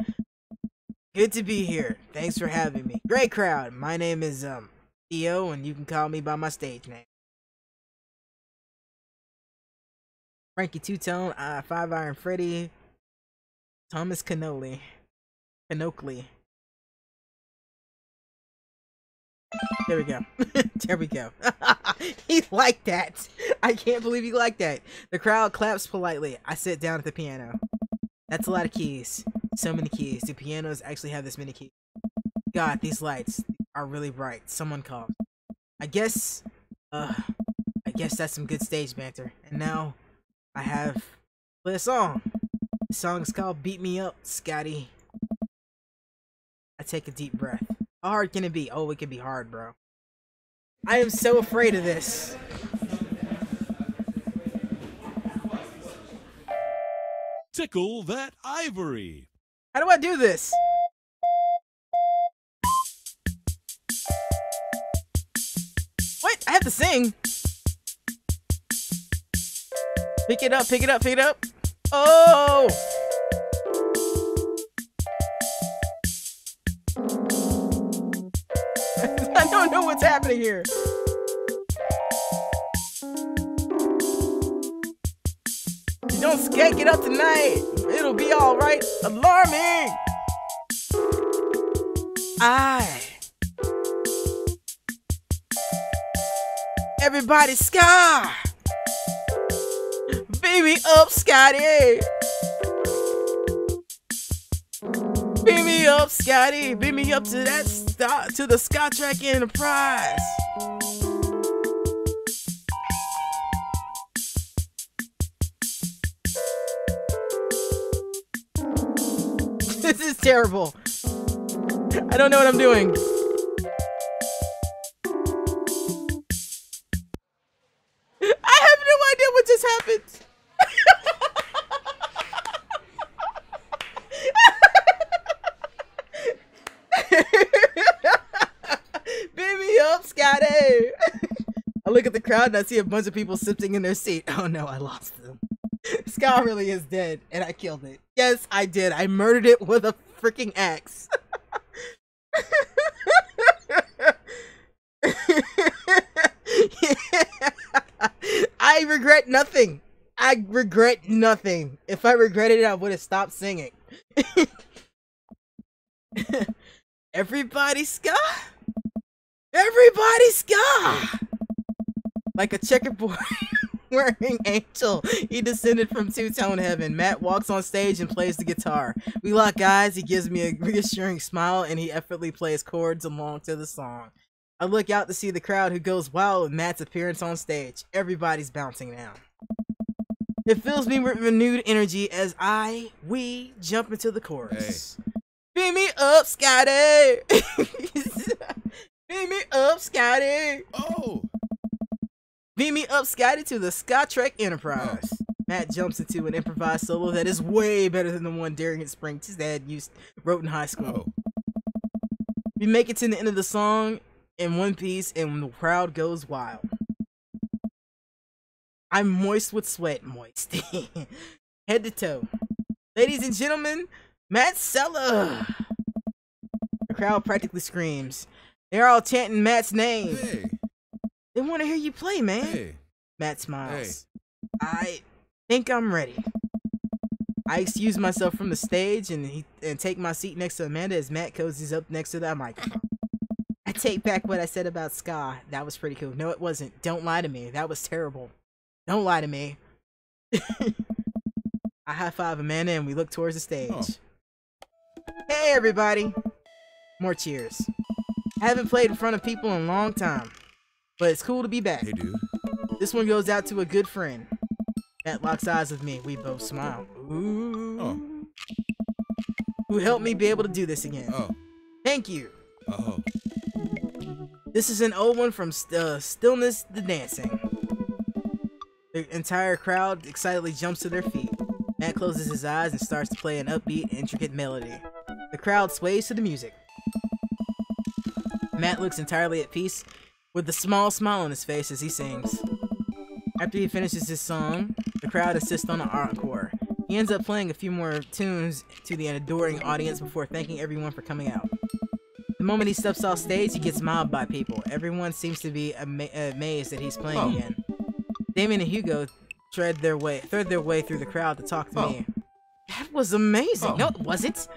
Good to be here. Thanks for having me. Great crowd. My name is, Theo, and you can call me by my stage name. Frankie Two-Tone, 5 Iron Freddy, Thomas Canoli. There we go. There we go. He liked that. I can't believe he liked that. The crowd claps politely. I sit down at the piano. That's a lot of keys. So many keys. Do pianos actually have this many keys? God, these lights are really bright. Someone called. I guess that's some good stage banter. And now I have play a song. The song is called Beat Me Up, Scotty. I take a deep breath. How hard can it be? Oh, it can be hard, bro. I am so afraid of this. tickle that ivory. How do I do this? What? I have to sing. Pick it up, pick it up, pick it up. Oh! I don't know what's happening here. You don't skank it up tonight. It'll be alright. Alarming! Everybody ska! Beam me up, Scotty! Beam me up, Scotty! Beam me up to that to the Scott Trek Enterprise! This is terrible. I don't know what I'm doing. I have no idea what just happened. Beam me up, Scotty. I look at the crowd and I see a bunch of people sitting in their seat. Oh no, I lost them. Scott really is dead, and I killed it. Yes, I did. I murdered it with a freaking axe. I regret nothing. I regret nothing. If I regretted it, I would have stopped singing. Everybody ska! Everybody ska! Like a checkerboard wearing angel, he descended from two-tone heaven. Matt walks on stage and plays the guitar. We lock eyes, he gives me a reassuring smile, and he effortlessly plays chords along to the song. I look out to see the crowd who goes wild with Matt's appearance on stage. Everybody's bouncing now. It fills me with renewed energy as we jump into the chorus. Hey. Beam me up, Scotty! Beam me up, Scotty! Oh! Beam me up, Scotty, to the Scott Trek Enterprise. Matt jumps into an improvised solo that is way better than the one Darian Springs' dad wrote in high school. Oh. We make it to the end of the song in one piece, and the crowd goes wild. I'm moist with sweat, moist. Head to toe. Ladies and gentlemen, Matt Sella! The crowd practically screams. They're all chanting Matt's name. Hey! They want to hear you play, man. Hey! Matt smiles. I think I'm ready. I excuse myself from the stage and take my seat next to Amanda as Matt cozies up next to the mic. I take back what I said about ska. That was pretty cool. No, it wasn't. Don't lie to me. That was terrible. Don't lie to me. I high-five Amanda and we look towards the stage. Oh. Hey, everybody. More cheers. I haven't played in front of people in a long time, but it's cool to be back. Hey, dude. This one goes out to a good friend. Matt locks eyes with me. We both smile. Ooh. Oh. Who helped me be able to do this again. Oh. Thank you. Oh. This is an old one from Stillness the Dancing. The entire crowd excitedly jumps to their feet. Matt closes his eyes and starts to play an upbeat, intricate melody. The crowd sways to the music. Matt looks entirely at peace, with a small smile on his face as he sings. After he finishes his song, the crowd insists on an encore. He ends up playing a few more tunes to the adoring audience before thanking everyone for coming out. The moment he steps off stage, he gets mobbed by people. Everyone seems to be amazed that he's playing again. Damien and Hugo thread their way through the crowd to talk to me. That was amazing. No, it wasn't.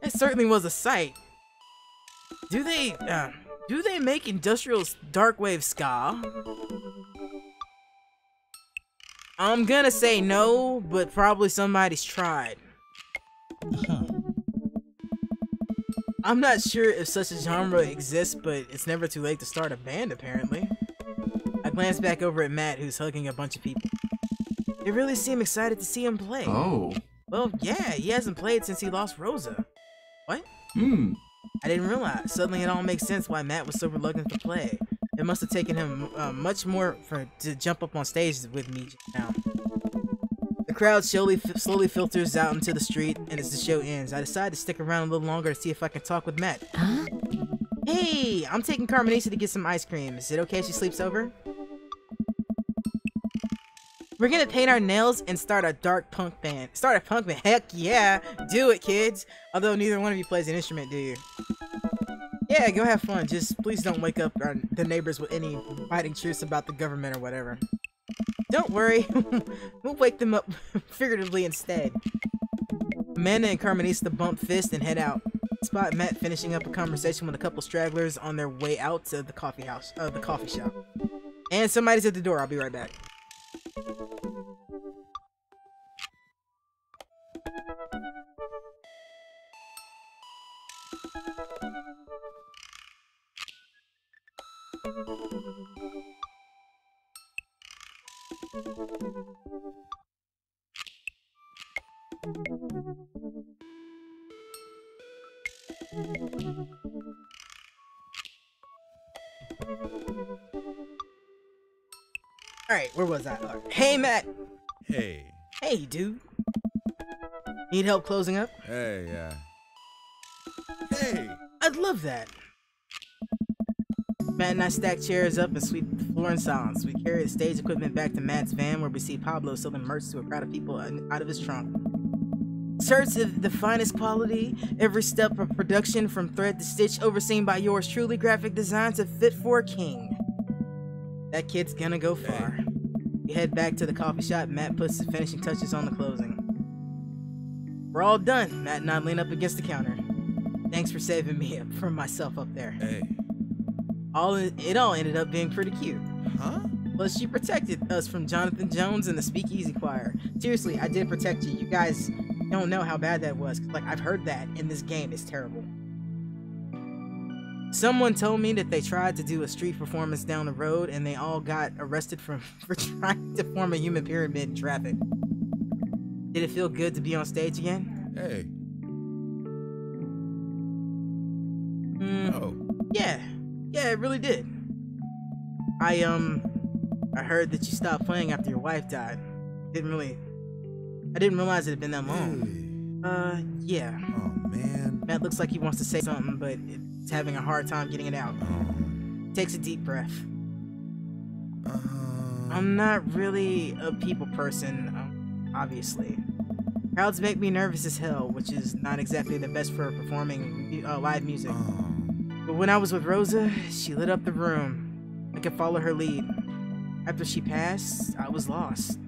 That certainly was a sight. Do they make industrial darkwave ska? I'm gonna say no, but probably somebody's tried. Huh. I'm not sure if such a genre exists, but it's never too late to start a band, apparently. I glance back over at Matt, who's hugging a bunch of people. They really seem excited to see him play. Oh. Well, yeah, he hasn't played since he lost Rosa. What? Hmm. I didn't realize. Suddenly it all makes sense why Matt was so reluctant to play. It must have taken him much more to jump up on stage with me just now. The crowd slowly filters out into the street, and as the show ends, I decide to stick around a little longer to see if I can talk with Matt. Huh? Hey, I'm taking Carmenisa to get some ice cream. Is it okay if she sleeps over? We're gonna paint our nails and start a dark punk band. Start a punk band? Heck yeah! Do it, kids! Although neither one of you plays an instrument, do you? Yeah, go have fun. Just please don't wake up the neighbors with any fighting truths about the government or whatever. Don't worry, we'll wake them up figuratively instead. Amanda and Carmenista bump fists and head out. Spot Matt finishing up a conversation with a couple stragglers on their way out to the coffee shop. And somebody's at the door. I'll be right back. Alright, where was I? Hey, Matt! Hey. Hey, dude. Need help closing up? Hey, Hey! I'd love that. Matt and I stack chairs up and sweep the floor in silence. We carry the stage equipment back to Matt's van, where we see Pablo selling merch to a crowd of people out of his trunk. Shirts of the finest quality, every step of production from thread to stitch, overseen by yours truly, graphic designs that fit for a king. That kid's gonna go far. We head back to the coffee shop. Matt puts the finishing touches on the closing. We're all done. Matt and I lean up against the counter. Thanks for saving me from myself up there. Hey. It all ended up being pretty cute. Huh? Plus, she protected us from Jonathan Jones and the Speakeasy Choir. Seriously, I did protect you. You guys don't know how bad that was. Like, I've heard that in this game. It's terrible. Someone told me that they tried to do a street performance down the road and they all got arrested for trying to form a human pyramid in traffic. Did it feel good to be on stage again? Hey. Oh. Yeah. Yeah, it really did. I heard that you stopped playing after your wife died. I didn't realize it had been that long. Hey. Yeah. Oh, man. Matt looks like he wants to say something, but it's having a hard time getting it out. Takes a deep breath. I'm not really a people person, obviously. Crowds make me nervous as hell, which is not exactly the best for performing live music. But when I was with Rosa, she lit up the room. I could follow her lead. After she passed, I was lost.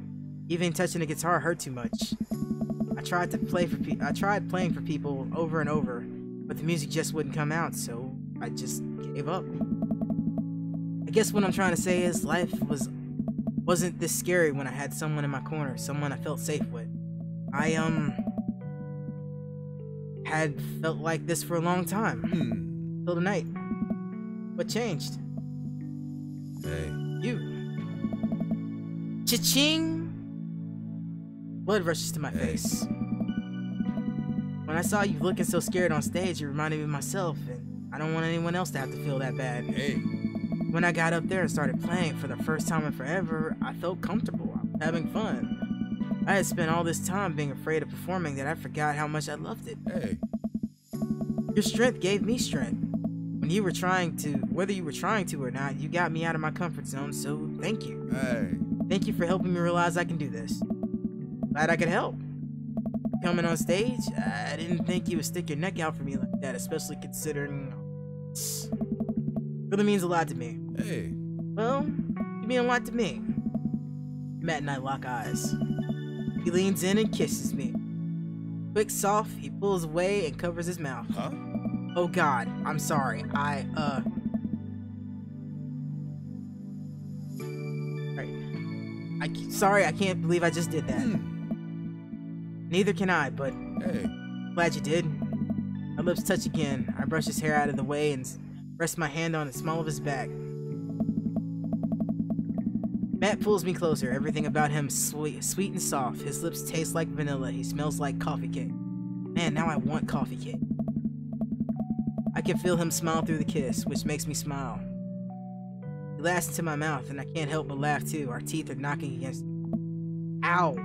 Even touching the guitar hurt too much. I tried playing for people over and over, but the music just wouldn't come out, so I just gave up. I guess what I'm trying to say is life wasn't this scary when I had someone in my corner, someone I felt safe with. I had felt like this for a long time. Till tonight. What changed? Hey. You. Cha-ching! Blood rushes to my face. When I saw you looking so scared on stage, it reminded me of myself, and I don't want anyone else to have to feel that bad. Hey. When I got up there and started playing for the first time in forever, I felt comfortable. I was having fun. I had spent all this time being afraid of performing that I forgot how much I loved it. Hey. Your strength gave me strength. Whether you were trying to or not, you got me out of my comfort zone, so thank you. Hey. Thank you for helping me realize I can do this. Glad I could help. Coming on stage, I didn't think you would stick your neck out for me like that, especially considering it really means a lot to me. Hey. Well, you mean a lot to me. Matt and I lock eyes. He leans in and kisses me. Quick, soft, he pulls away and covers his mouth. Huh? Oh God, I'm sorry. Sorry, I can't believe I just did that. Neither can I, but Hey. glad you did. Our lips touch again. I brush his hair out of the way and rest my hand on the small of his back. Matt pulls me closer. Everything about him sweet and soft. His lips taste like vanilla. He smells like coffee cake. Man, now I want coffee cake. I can feel him smile through the kiss, which makes me smile. He laughs into my mouth, and I can't help but laugh too. Our teeth are knocking against. Ow!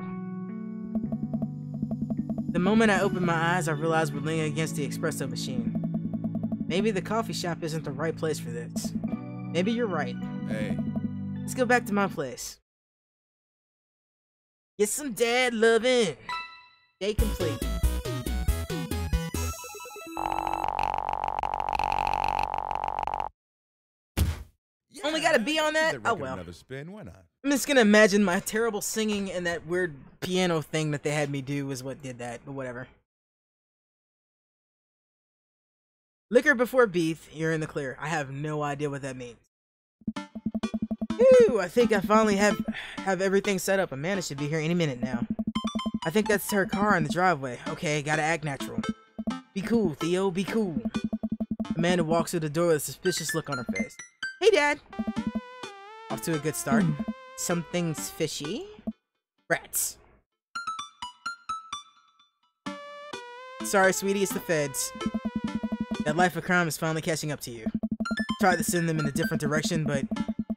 The moment I opened my eyes, I realized we're leaning against the espresso machine. Maybe the coffee shop isn't the right place for this. Maybe you're right. Hey. Let's go back to my place. Get some dad loving. Day complete. Only got a B on that? Give Oh record well. Another spin. Why not? I'm just gonna imagine my terrible singing and that weird piano thing that they had me do is what did that, but whatever. Liquor before beef, you're in the clear. I have no idea what that means. Whew, I think I finally have everything set up. Amanda should be here any minute now. I think that's her car in the driveway. Okay, gotta act natural. Be cool, Theo, be cool. Amanda walks through the door with a suspicious look on her face. Hey, Dad. Off to a good start. Something's fishy. Rats. Sorry, sweetie, it's the feds. That life of crime is finally catching up to you. Tried to send them in a different direction, but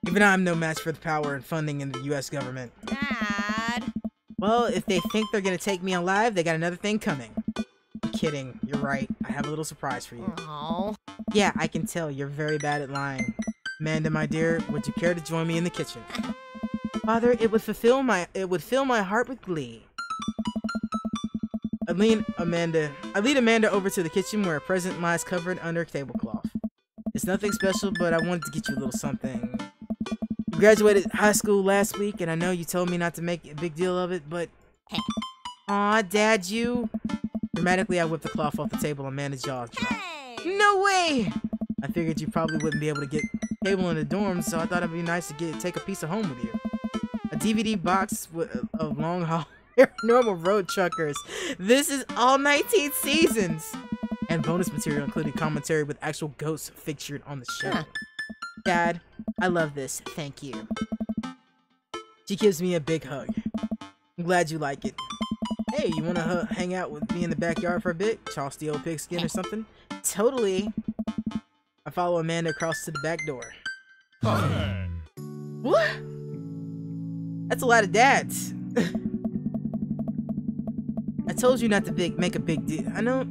even I'm no match for the power and funding in the US government. Dad. Well, if they think they're gonna take me alive, they got another thing coming. I'm kidding, you're right. I have a little surprise for you. Oh. Yeah, I can tell you're very bad at lying. Amanda, my dear, would you care to join me in the kitchen? Father, it would fill my heart with glee. I lead Amanda over to the kitchen where a present lies covered under a tablecloth. It's nothing special, but I wanted to get you a little something. You graduated high school last week, and I know you told me not to make a big deal of it, but... Aw, Dad, you... Dramatically, I whipped the cloth off the table. Amanda's jaw dropped. No way! I figured you probably wouldn't be able to get cable in the dorms, so I thought it'd be nice to take a piece of home with you. A DVD box of long haul normal road truckers. This is all 19 seasons! And bonus material including commentary with actual ghosts featured on the show. Huh. Dad, I love this. Thank you. She gives me a big hug. I'm glad you like it. Hey, you wanna hang out with me in the backyard for a bit? Toss the old pigskin or something? Totally. I follow Amanda across to the back door. What? That's a lot of dads. I told you not to make a big deal. I know.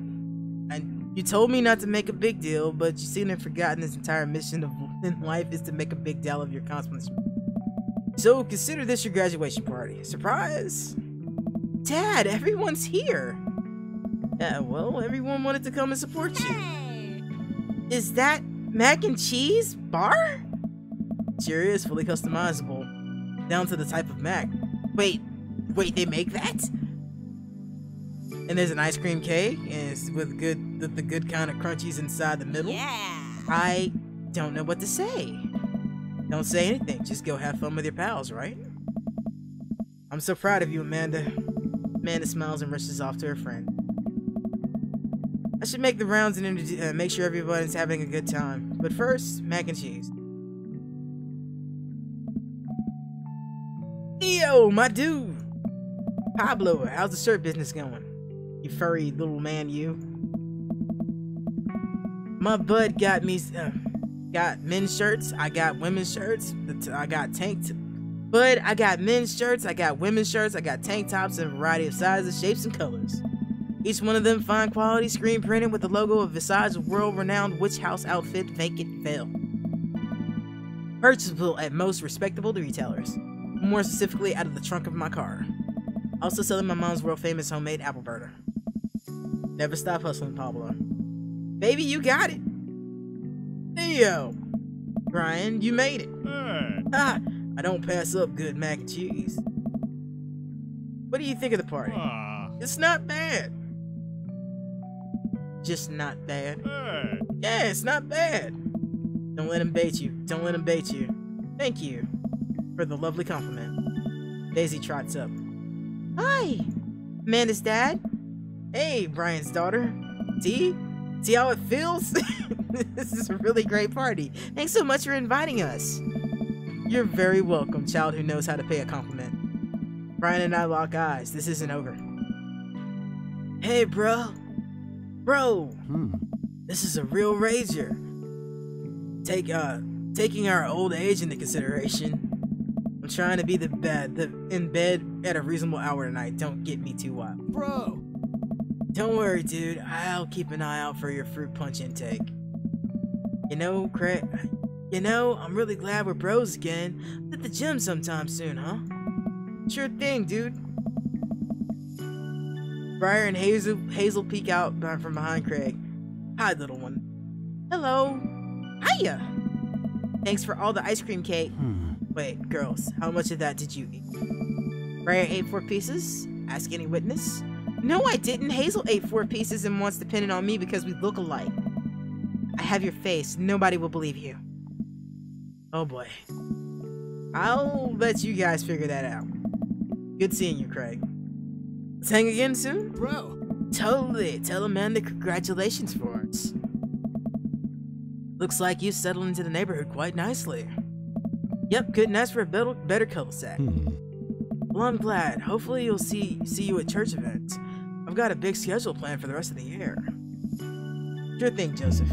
You told me not to make a big deal, but you seem to have forgotten this entire mission in life is to make a big deal of your accomplishment. So consider this your graduation party. Surprise! Dad, everyone's here. Yeah, well, everyone wanted to come and support you. Is that mac and cheese bar? Sure is, fully customizable, down to the type of mac. Wait, they make that? And there's an ice cream cake, and it's with the good kind of crunchies inside the middle. Yeah. I don't know what to say. Don't say anything. Just go have fun with your pals, right? I'm so proud of you, Amanda. Amanda smiles and rushes off to her friend. I should make the rounds and make sure everyone's having a good time. But first, mac and cheese. Theo, my dude. Pablo, how's the shirt business going? You furry little man, you. My bud got me, got men's shirts. I got women's shirts. I got Bud, I got men's shirts. I got women's shirts. I got tank tops in a variety of sizes, shapes, and colors. Each one of them fine quality, screen printed with the logo of Visage's world-renowned witch house outfit, Make It Fail. Purchasable at most respectable retailers. More specifically, out of the trunk of my car. Also selling my mom's world-famous homemade apple burner. Never stop hustling, Pablo. Baby, you got it. Theo. Brian, you made it. Ah, I don't pass up good mac and cheese. What do you think of the party? It's not bad. Just not bad. Yeah, it's not bad. Don't let him bait you. Don't let him bait you. Thank you for the lovely compliment. Daisy trots up. Hi, Amanda's dad. Hey, Brian's daughter. See how it feels? This is a really great party. Thanks so much for inviting us. You're very welcome, child who knows how to pay a compliment. Brian and I lock eyes. This isn't over. Hey, bro. This is a real rager. Taking our old age into consideration, I'm trying to be in bed at a reasonable hour tonight. Don't get me too wild. Bro, Don't worry, dude. I'll keep an eye out for your fruit punch intake. You know, Craig, I'm really glad we're bros again. At the gym sometime soon, huh? Sure thing, dude. Briar and Hazel peek out from behind Craig. Hi, little one. Hello. Hiya. Thanks for all the ice cream cake. Wait, girls, how much of that did you eat? Briar ate 4 pieces? Ask any witness. No, I didn't. Hazel ate 4 pieces and wants to pin it on me because we look alike. I have your face. Nobody will believe you. Oh boy. I'll let you guys figure that out. Good seeing you, Craig. Let's hang again soon? Bro. Totally. Tell Amanda congratulations for us. Looks like you settled into the neighborhood quite nicely. Yep, couldn't ask for a better cul-de-sac. Well, I'm glad. Hopefully you'll see you at church events. I've got a big schedule planned for the rest of the year. Sure thing, Joseph.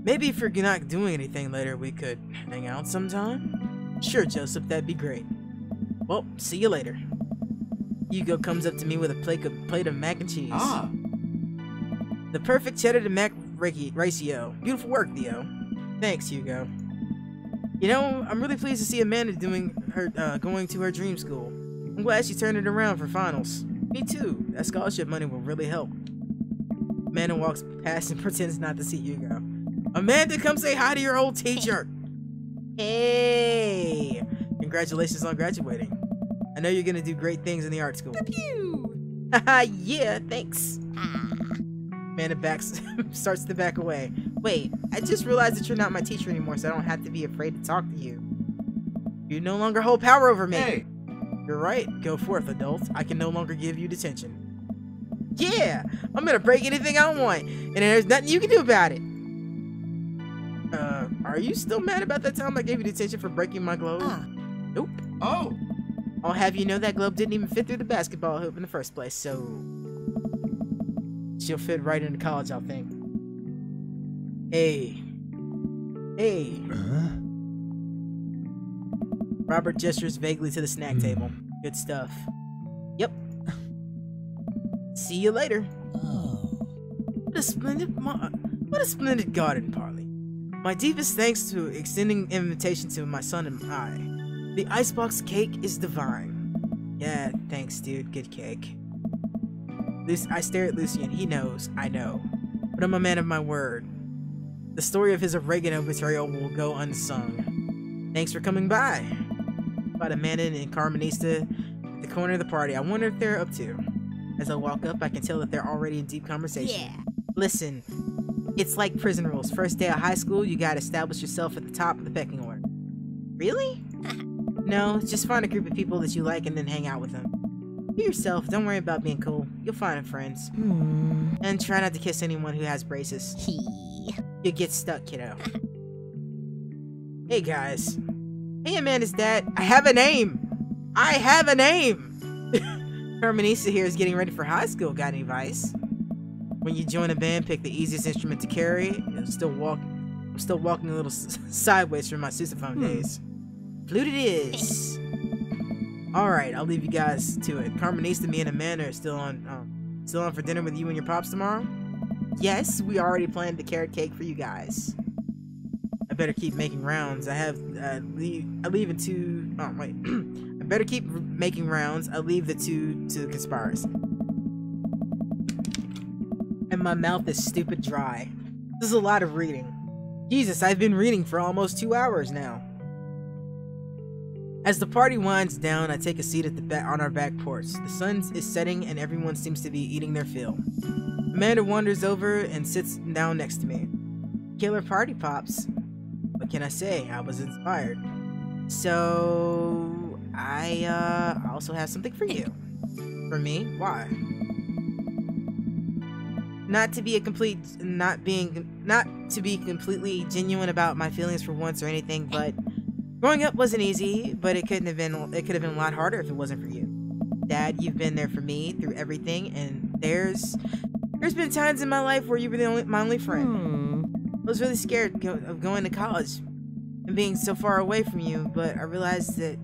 Maybe if you're not doing anything later, we could hang out sometime? Sure, Joseph, that'd be great. Well, see you later. Hugo comes up to me with a plate of mac and cheese. Ah. The perfect cheddar to mac ratio. Beautiful work, Theo. Thanks, Hugo. You know, I'm really pleased to see Amanda going to her dream school. I'm glad she turned it around for finals. Me too. That scholarship money will really help. Amanda walks past and pretends not to see Hugo. Amanda, come say hi to your old teacher. Hey! Congratulations on graduating. I know you're gonna do great things in the art school. Pew! Haha, yeah, thanks. Amanda starts to back away. Wait, I just realized that you're not my teacher anymore, so I don't have to be afraid to talk to you. You no longer hold power over me. Hey. You're right. Go forth, adult. I can no longer give you detention. Yeah, I'm gonna break anything I want, and there's nothing you can do about it. Are you still mad about that time I gave you detention for breaking my globe? Nope. Oh. I'll have you know that globe didn't even fit through the basketball hoop in the first place, so she'll fit right into college, I think. Hey. Hey. Robert gestures vaguely to the snack table. Good stuff. Yep. See you later. Oh. What a splendid garden party. My deepest thanks to extending invitation to my son and I. The icebox cake is divine. Yeah, thanks, dude. Good cake. I stare at Lucien. He knows. I know. But I'm a man of my word. The story of his oregano betrayal will go unsung. Thanks for coming by. About Amanda and Carmenista at the corner of the party. I wonder if they're up to. As I walk up, I can tell that they're already in deep conversation. Yeah. Listen, it's like prison rules. First day of high school, you gotta establish yourself at the top of the pecking order. Really? No, just find a group of people that you like and then hang out with them. Be yourself. Don't worry about being cool. You'll find friends. And try not to kiss anyone who has braces. You get stuck, kiddo. Hey, guys. Hey, Amanda's dad. I have a name. I have a name. Hermanisa here is getting ready for high school. Got any advice? When you join a band, pick the easiest instrument to carry. I'm still walking a little sideways from my sousaphone days. Flute it is. Alright, I'll leave you guys to it. Carmenista, me and Amanda are still on for dinner with you and your pops tomorrow? Yes, we already planned the carrot cake for you guys. I better keep making rounds. I leave it to... Oh, wait. I better keep making rounds. I leave the two to the conspirators. And my mouth is stupid dry. This is a lot of reading. Jesus, I've been reading for almost 2 hours now. As the party winds down, I take a seat at on our back porch. The sun is setting and everyone seems to be eating their fill. Amanda wanders over and sits down next to me. Killer party pops. What can I say? I was inspired. So, I also have something for you. For me? Why? Not to be completely genuine about my feelings for once or anything, but growing up wasn't easy, but it could have been a lot harder if it wasn't for you. Dad, you've been there for me through everything, and there's been times in my life where you were my only friend. I was really scared of going to college and being so far away from you, but I realized that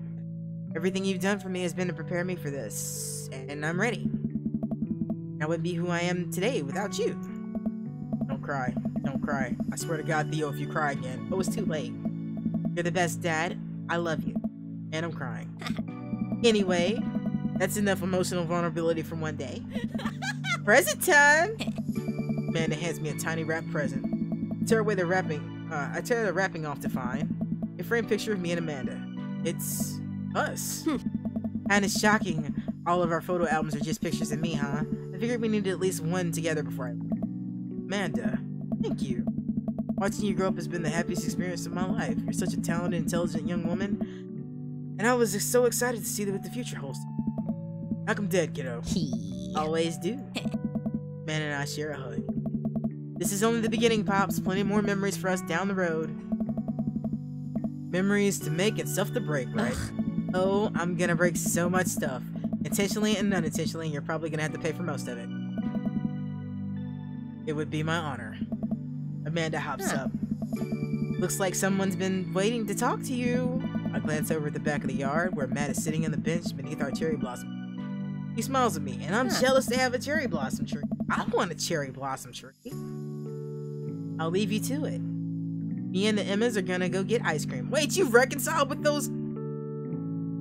everything you've done for me has been to prepare me for this, and I'm ready. I wouldn't be who I am today without you. Don't cry. Don't cry. I swear to God, Theo, if you cry again, it was too late. You're the best dad. I love you. And I'm crying. Anyway, that's enough emotional vulnerability for one day. Present time! Amanda hands me a tiny wrapped present. I tear the wrapping off to find a framed picture of me and Amanda. It's us. And it's shocking. All of our photo albums are just pictures of me, huh? I figured we needed at least one together before I... Amanda, thank you. Watching you grow up has been the happiest experience of my life. You're such a talented, intelligent young woman. And I was just so excited to see what the future holds. Knock 'em dead, kiddo. Always do. Man and I share a hug. This is only the beginning, Pops. Plenty more memories for us down the road. Memories to make and stuff to break, right? Oh, I'm gonna break so much stuff. Intentionally and unintentionally, and you're probably gonna have to pay for most of it. It would be my honor. Amanda hops up. Looks like someone's been waiting to talk to you. I glance over at the back of the yard where Matt is sitting on the bench beneath our cherry blossom. He smiles at me, and I'm jealous to have a cherry blossom tree. I want a cherry blossom tree. I'll leave you to it. Me and the Emmas are gonna go get ice cream. Wait, you've reconciled with those...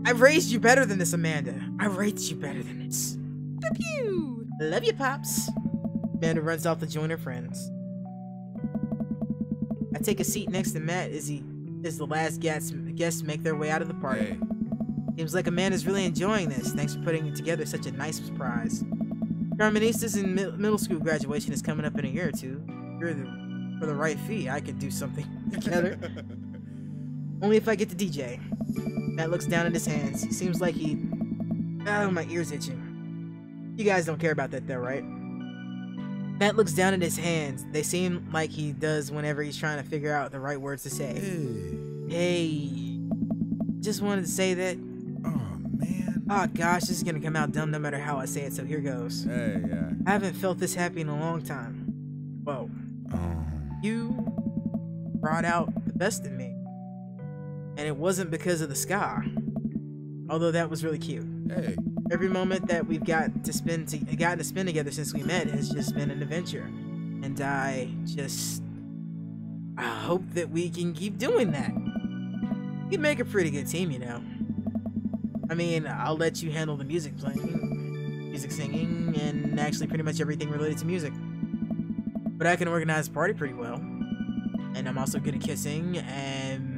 I've raised you better than this, Amanda. I raised you better than this. Pew! Love you, Pops. Amanda runs off to join her friends. I take a seat next to Matt as the last guests make their way out of the party. Hey. Seems like Amanda's really enjoying this. Thanks for putting together such a nice surprise. Carmenista's in middle school graduation is coming up in a year or two. For the right fee, I could do something together. Only if I get to DJ. Matt looks down at his hands. Seems like he... Oh, my ear's itching. You guys don't care about that though, right? Matt looks down at his hands. They seem like he does whenever he's trying to figure out the right words to say. Hey. Just wanted to say that... Oh, man. Oh gosh, this is gonna come out dumb no matter how I say it, so here goes. Hey, yeah. I haven't felt this happy in a long time. Whoa. You brought out the best in me. And it wasn't because of the ska. Although that was really cute. Hey. Every moment that we've gotten to spend together since we met has just been an adventure. And I hope that we can keep doing that. You'd make a pretty good team, you know. I mean, I'll let you handle the music playing, music singing, and actually pretty much everything related to music. But I can organize a party pretty well. And I'm also good at kissing, and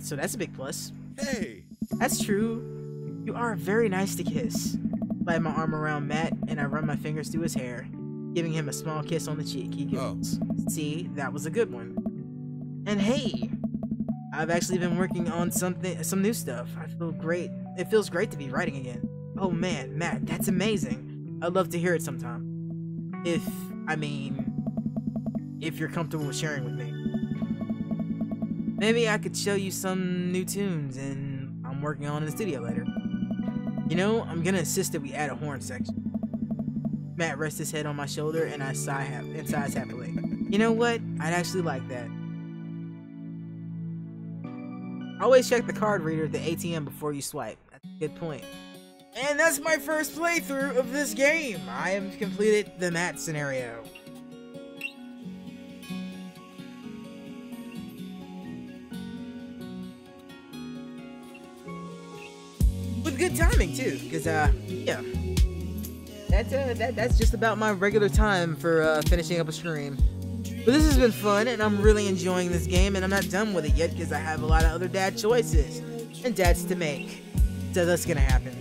so that's a big plus. Hey. That's true. You are very nice to kiss. I slide my arm around Matt, and I run my fingers through his hair, giving him a small kiss on the cheek. He giggles. See, that was a good one. And hey, I've actually been working on some new stuff. I feel great. It feels great to be writing again. Oh man, Matt, that's amazing. I'd love to hear it sometime. If you're comfortable with sharing with me. Maybe I could show you some new tunes and I'm working on in the studio later. You know, I'm gonna insist that we add a horn section. Matt rests his head on my shoulder and I sighs happily. You know what? I'd actually like that. Always check the card reader at the ATM before you swipe. That's a good point. And that's my first playthrough of this game. I have completed the Matt scenario. With good timing too, because yeah, that's just about my regular time for finishing up a stream. But this has been fun, and I'm really enjoying this game, and I'm not done with it yet because I have a lot of other dad choices and dads to make. So that's gonna happen.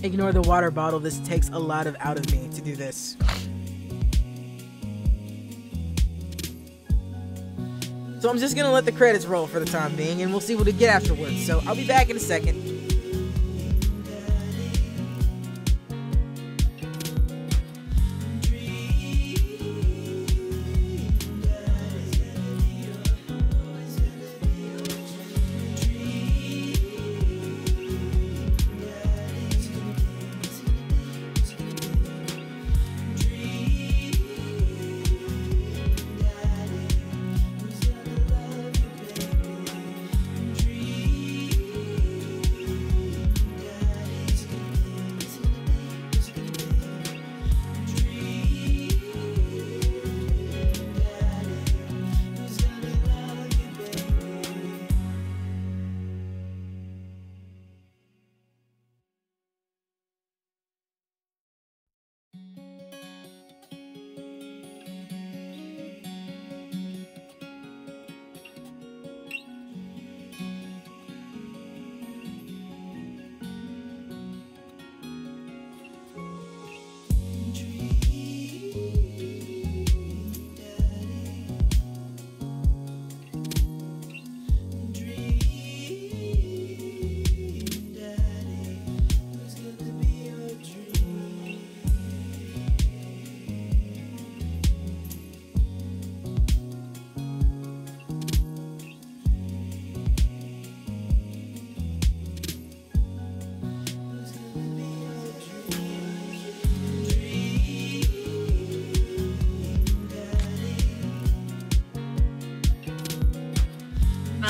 Ignore the water bottle. This takes a lot out of me to do this. So I'm just gonna let the credits roll for the time being, and we'll see what we get afterwards. So I'll be back in a second.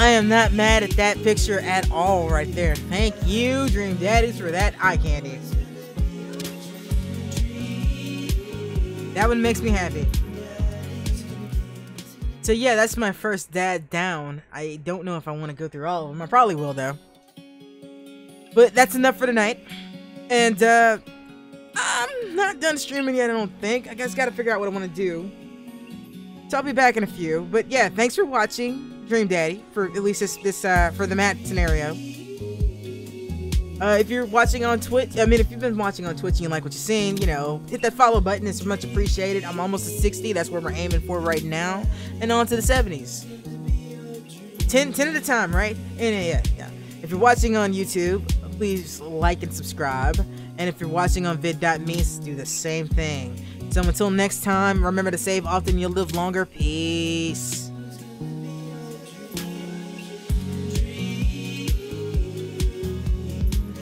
I am not mad at that picture at all right there. Thank you, Dream Daddies, for that eye candy. That one makes me happy. So yeah, that's my first dad down. I don't know if I want to go through all of them. I probably will though. But that's enough for tonight. And I'm not done streaming yet, I don't think. I guess gotta figure out what I want to do. So I'll be back in a few. But yeah, thanks for watching Dream Daddy, for at least this for the Matt scenario. If you're watching on Twitch, if you've been watching on Twitch and you like what you're seeing, you know, hit that follow button. It's much appreciated. I'm almost at 60. That's where we're aiming for right now. And on to the 70s. 10 at a time, right? And yeah. If you're watching on YouTube, please like and subscribe. And if you're watching on vid.me, do the same thing. So until next time, remember to save often, you'll live longer. Peace.